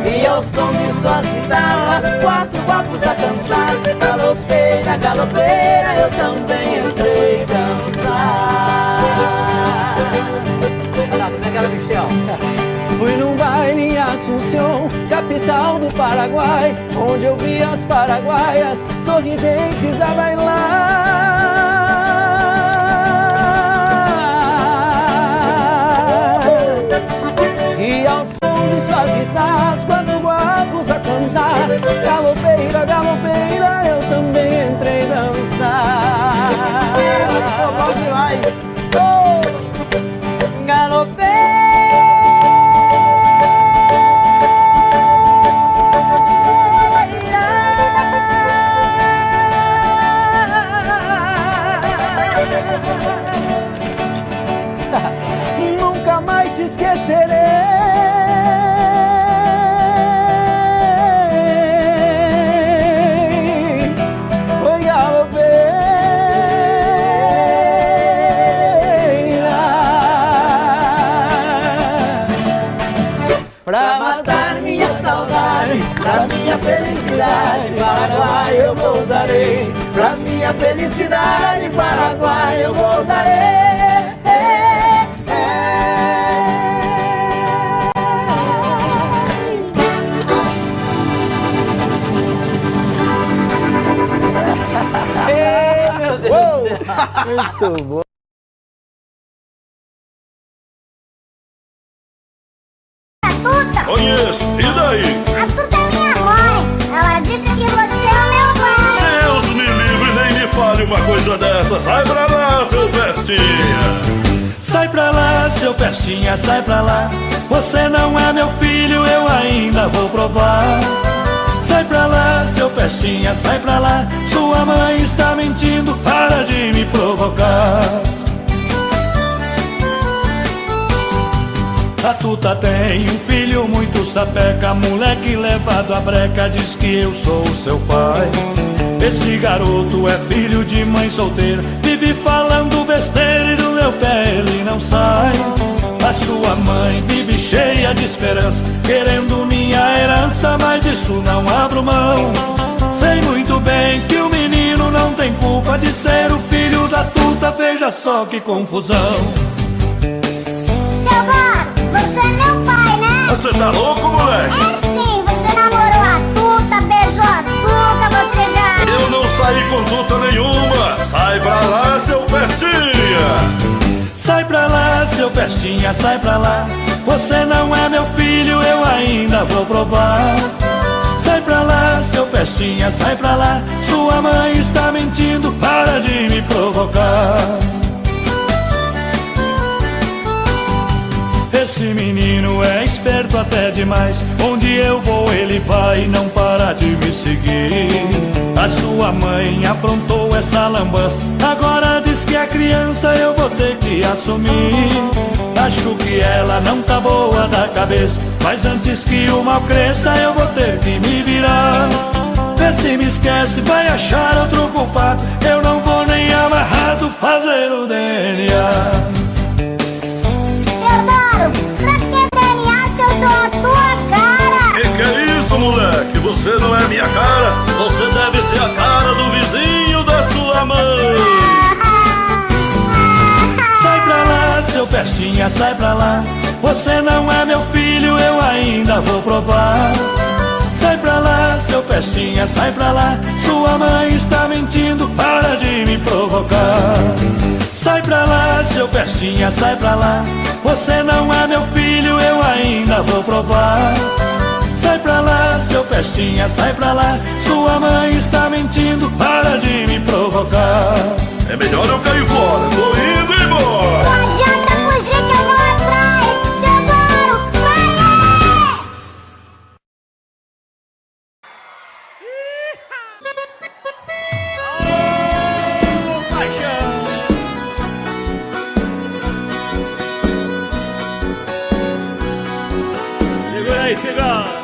E ao som de suas guitarras, 4 guapos a cantar. Galopei na galopeira, eu também entrei dançar. Fui num baile em Assunção, capital do Paraguai. Paraguai, onde eu vi as paraguaias sorridentes a bailar. E ao som de suas guitarras, quando guapos a cantar, galopeira, galopeira, eu também entrei dançar. Bom demais. Oh, galopeira. Nunca mais te esquecerei. Oi, galopeira, pra matar minha saudade, pra minha felicidade, Paraguai eu voltarei. Pra minha felicidade, Paraguai eu voltarei. Ei, meu Deus do céu. Muito bom. Conheço, e daí? A Tuta é minha mãe. Ela disse que você é o meu pai. Deus me livre, nem me fale uma coisa dessa. Sai pra lá, seu pestinha. Sai pra lá, seu pestinha, sai pra lá. Você não é meu filho, eu ainda vou provar. Sai pra lá, seu pestinha, sai pra lá. Sua mãe está mentindo, para de me provocar. A Tuta tem um filho muito sapeca, moleque levado à breca, diz que eu sou seu pai. Esse garoto é filho de mãe solteira, vive falando besteira e do meu pé ele não sai. A sua mãe vive cheia de esperança, querendo minha herança, mas disso não abro mão. Sei muito bem que o menino não tem culpa de ser o filho da Tuta, veja só que confusão. Teodoro, você é meu pai, né? Você tá louco, moleque? É sim, você namorou a Tuta, beijou a Tuta, você já... Eu não saí com Tuta nenhuma. Sai pra lá, seu pestinha. Sai pra lá, seu pestinha, sai pra lá. Você não é meu filho, eu ainda vou provar. Sai pra lá, seu pestinha, sai pra lá. Sua mãe está mentindo, para de me provocar. Esse menino é esperto até demais. Onde eu vou ele vai e não para de me seguir. A sua mãe aprontou essa lambança, agora diz que é criança, eu vou ter que assumir. Acho que ela não tá boa da cabeça, mas antes que o mal cresça eu vou ter que me virar. Vê se me esquece, vai achar outro culpado, eu não vou nem amarrado fazer o DNA. Teodoro, pra que DNA se eu sou a tua cara? Que é isso, moleque? Você não é minha cara. Você deve ser a cara do vizinho da sua mãe. Sai pra lá, seu pestinha, sai pra lá. Você não é meu filho, eu ainda vou provar. Sai pra lá, seu pestinha, sai pra lá. Sua mãe está mentindo, para de me provocar. Sai pra lá, seu pestinha, sai pra lá. Você não é meu filho, eu ainda vou provar. Sai pra lá, seu pestinha, sai pra lá. Sua mãe está mentindo, para de me provocar. É melhor eu cair fora, tô indo embora. Não adianta fugir que eu vou atrás. Teodoro, vai! Segura aí, segura.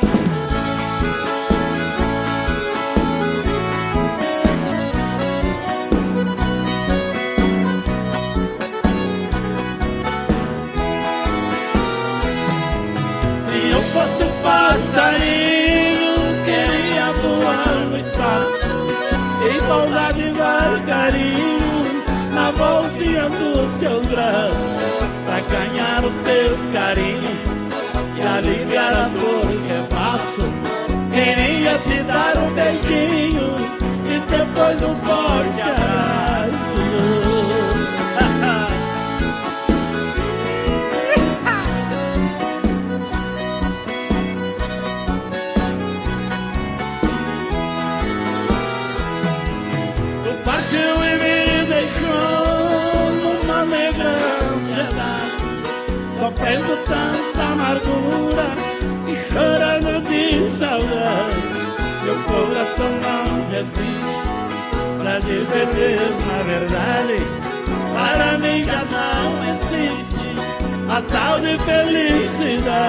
Se eu fosse um passarinho, queria voar no espaço e pousar devagarinho na voltinha dos seus braços, pra ganhar os seus carinhos e aliviar a dor que passo queria te dar um beijinho e depois um forte abraço. Tu partiu e me deixou numa negra ansiedade, sofrendo tanta amargura e chorando de saudade. Meu coração não resiste pra dizer mesmo a verdade. Para mim já não existe a tal de felicidade.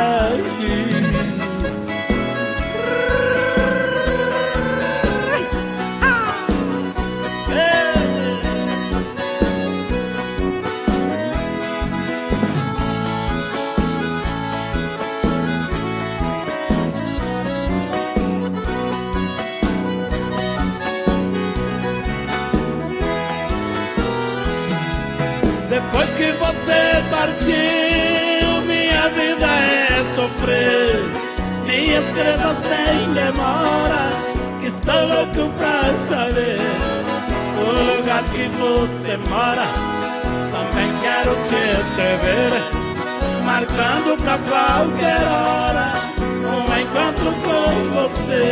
Depois que você partiu, minha vida é sofrer. Me escreva sem demora, que estou louco pra saber o lugar que você mora. Também quero te escrever, marcando pra qualquer hora um encontro com você.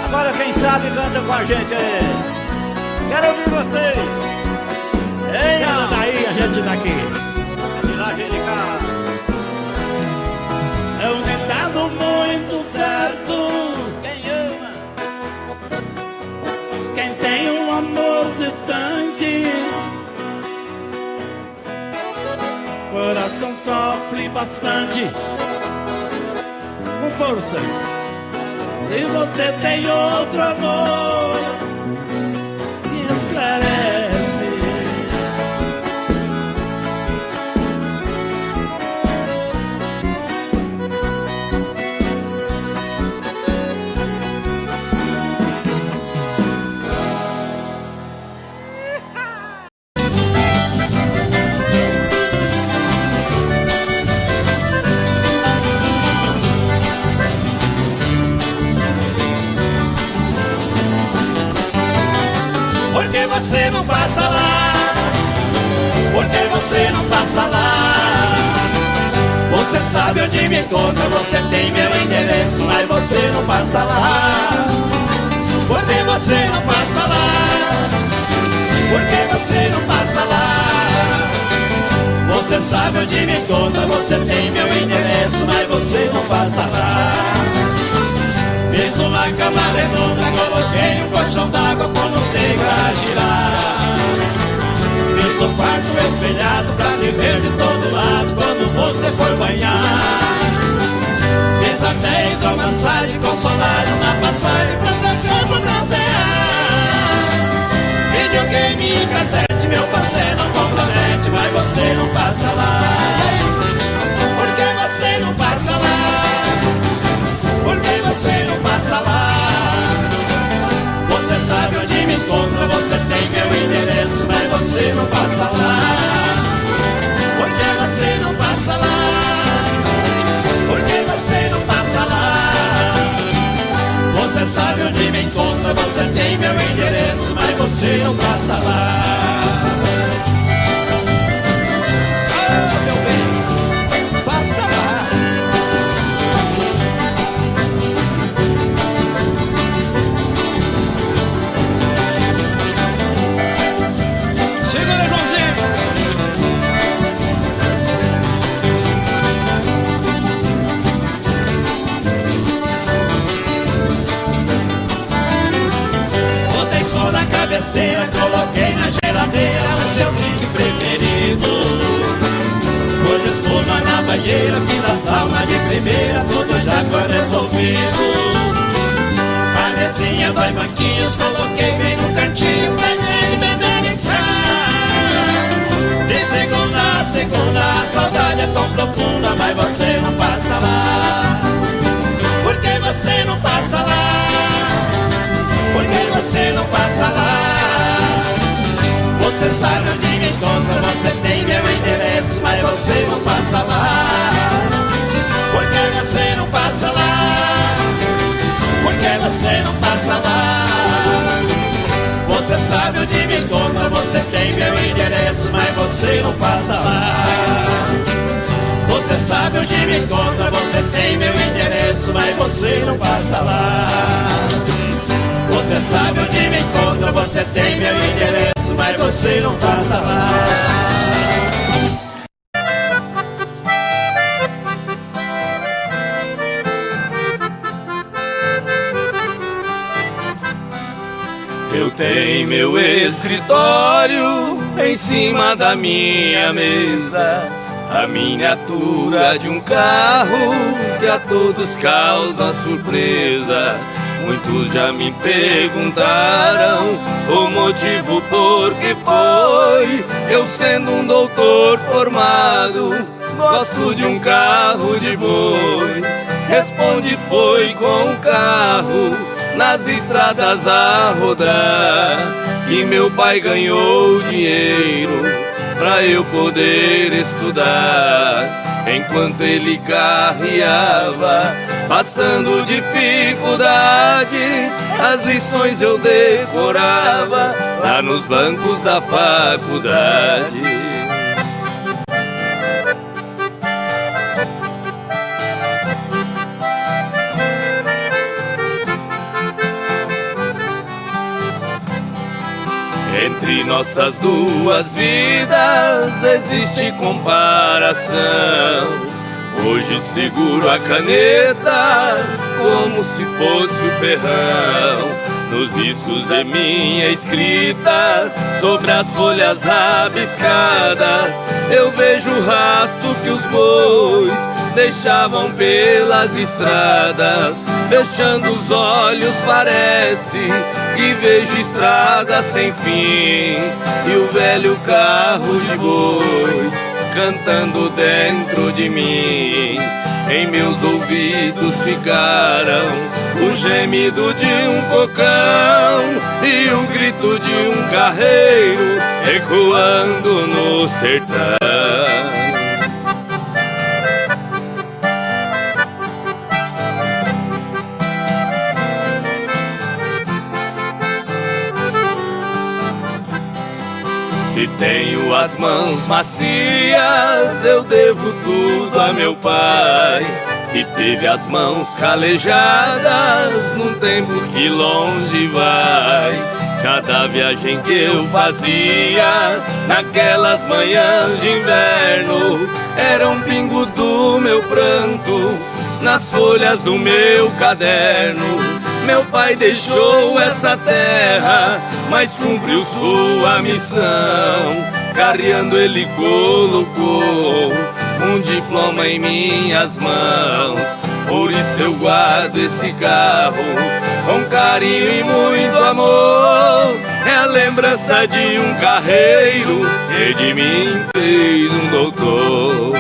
Agora quem sabe canta com a gente aí. Quero ouvir vocês. Ei, ela daí, a gente daqui. De lá, a gente de cá. É um ditado muito certo. Quem ama, quem tem um amor distante, coração sofre bastante. Com força. Se você tem outro amor, me esclarece. Você não passa lá, porque você não passa lá. Você sabe onde me encontra, você tem meu endereço, mas você não passa lá, porque você não passa lá, porque você não passa lá. Você sabe onde me encontra, você tem meu endereço, mas você não passa lá. Fiz uma cama redonda, coloquei um colchão d'água com os degraus a girar. Fiz um quarto espelhado pra te ver de todo lado quando você for banhar. Fiz até hidromassagem com solário na passagem pra seu corpo bronzear. Videogame e cassete, meu parceiro não compromete, mas você não passa lá. Por que você não passa lá? Porque você não passa lá. Você sabe onde me encontra, você tem meu endereço, mas você não passa lá. Porque você não passa lá. Porque você não passa lá. Você sabe onde me encontra, você tem meu endereço, mas você não passa lá. Oh, meu bem, passa lá. Segura, Joãozinho. Botei sol na cabeceira, coloquei na geladeira o seu drink preferido. Pus espuma na banheira, fiz a sauna de primeira, tudo já foi resolvido. A mesinha, 2 banquinhos, coloquei bem no cantinho pra ele beber e ficar. De segunda a segunda, a saudade é tão profunda, mas você não passa lá. Por que você não passa lá? Por que você não passa lá? Você sabe onde me encontra, você tem meu endereço, mas você não passa lá. Por que você não passa você não passa lá. Você sabe onde me encontra, você tem meu endereço, mas você não passa lá. Você sabe onde me encontra, você tem meu endereço, mas você não passa lá. Você sabe onde me encontra, você tem meu endereço, mas você não passa lá. Eu tenho meu escritório em cima da minha mesa, a miniatura de um carro que a todos causa surpresa. Muitos já me perguntaram o motivo por que foi. Eu sendo um doutor formado, gosto de um carro de boi. Responde foi com um carro nas estradas a rodar, que meu pai ganhou dinheiro pra eu poder estudar. Enquanto ele carreava, passando dificuldades, as lições eu decorava lá nos bancos da faculdade. Entre nossas duas vidas existe comparação. Hoje seguro a caneta como se fosse o ferrão. Nos riscos de minha escrita, sobre as folhas rabiscadas, eu vejo o rastro que os bois deixavam pelas estradas. Fechando os olhos parece que vejo estrada sem fim, e o velho carro de boi cantando dentro de mim. Em meus ouvidos ficaram o gemido de um cocão e o grito de um carreiro ecoando no sertão. Se tenho as mãos macias, eu devo tudo a meu pai, que teve as mãos calejadas nos tempos que longe vai. Cada viagem que eu fazia naquelas manhãs de inverno eram pingos do meu pranto nas folhas do meu caderno. Meu pai deixou essa terra, mas cumpriu sua missão. Carreando ele colocou um diploma em minhas mãos. Por isso eu guardo esse carro com carinho e muito amor. É a lembrança de um carreiro que de mim fez um doutor.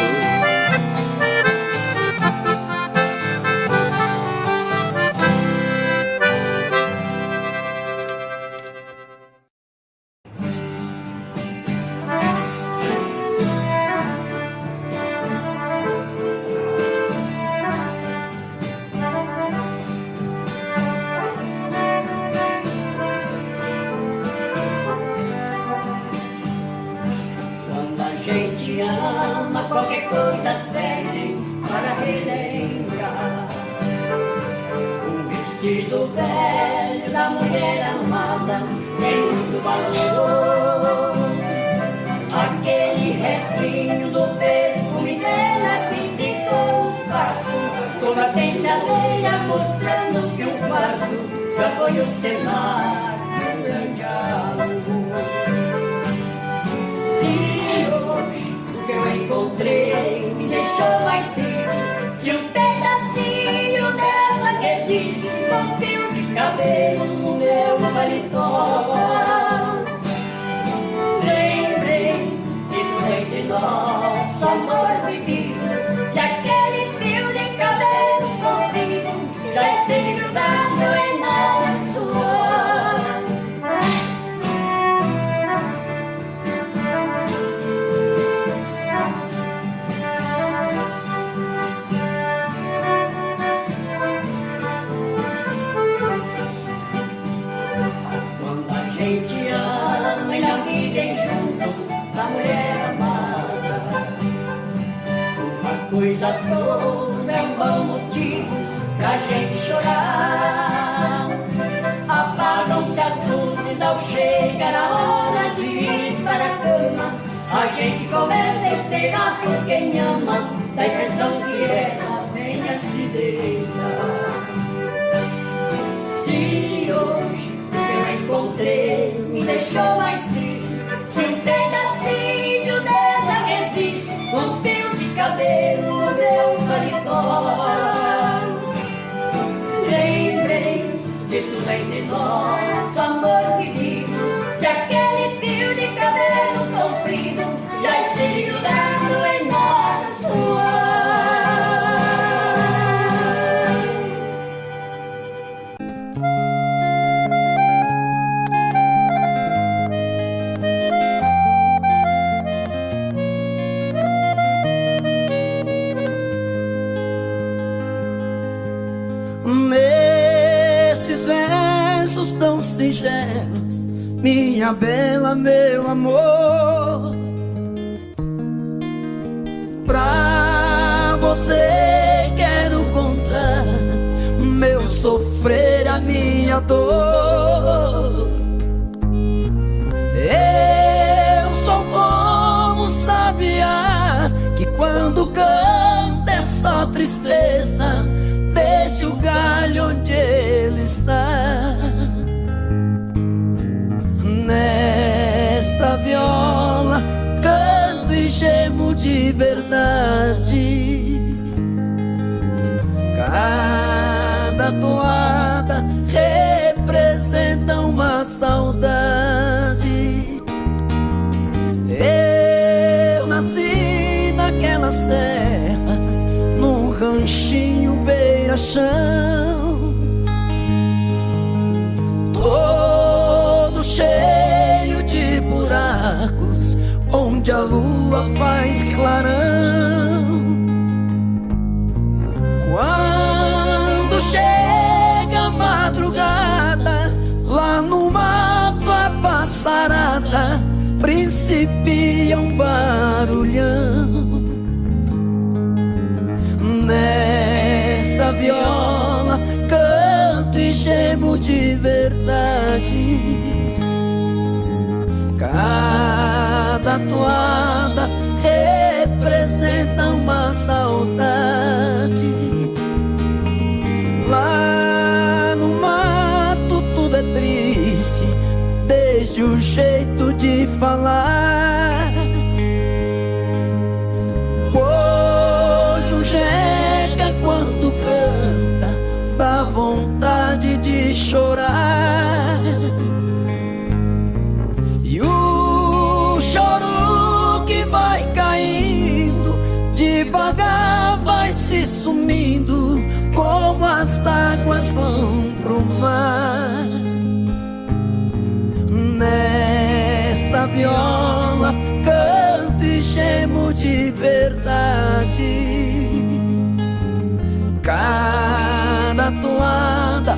Qualquer coisa serve para relembrar o vestido velho da mulher amada tem muito valor. Aquele restinho do perfume dela que ficou um passo sobre a penteadeira, mostrando que um quarto já foi o cenário de um grande amor. Que eu encontrei me deixou mais triste. Se um pedacinho dela que existe, um fio de cabelo no meu paletó. Lembrei que no entre nosso amor vivido, se aquele fio de cabelo comprido já esteve grudado em nosso suor. a dor é um bom motivo pra gente chorar. Apagam-se as luzes ao chegar a hora de ir para a cama. A gente começa a esperar por quem ama, dá a impressão que ela venha se deitar. Se hoje eu encontrei me deixou mais triste, se um pedacinho dela resiste com um fio de cabelo no meu paletó. Lembrei, se tudo entre nós, amor querido, que aquele fio de cabelo sofrido já esteja grudado em nossa suor. Nesses versos tão singelos, minha bela, meu amor, pra você quero contar meu sofrer, a minha dor. Eu sou como sabiá que quando canta é só tristeza, deixa o galho onde ele está. Nesta viola canto e gemo de verdade. Cada toada representa uma saudade. Eu nasci naquela serra, num ranchinho beira-chão, todo cheio de buracos, onde a lua faz clarão. Quando chega a madrugada, lá no mato a passarada principia um barulhão. Nesta viola canto e gemo de verdade. Cada toada representa uma saudade. Lá no mato tudo é triste, desde o jeito de falar. Pois o jeca quando canta dá vontade de chorar. E o choro que vai caindo devagar vai se sumindo, como as águas vão pro mar. Nesta viola canto e gemo de verdade. Cada toada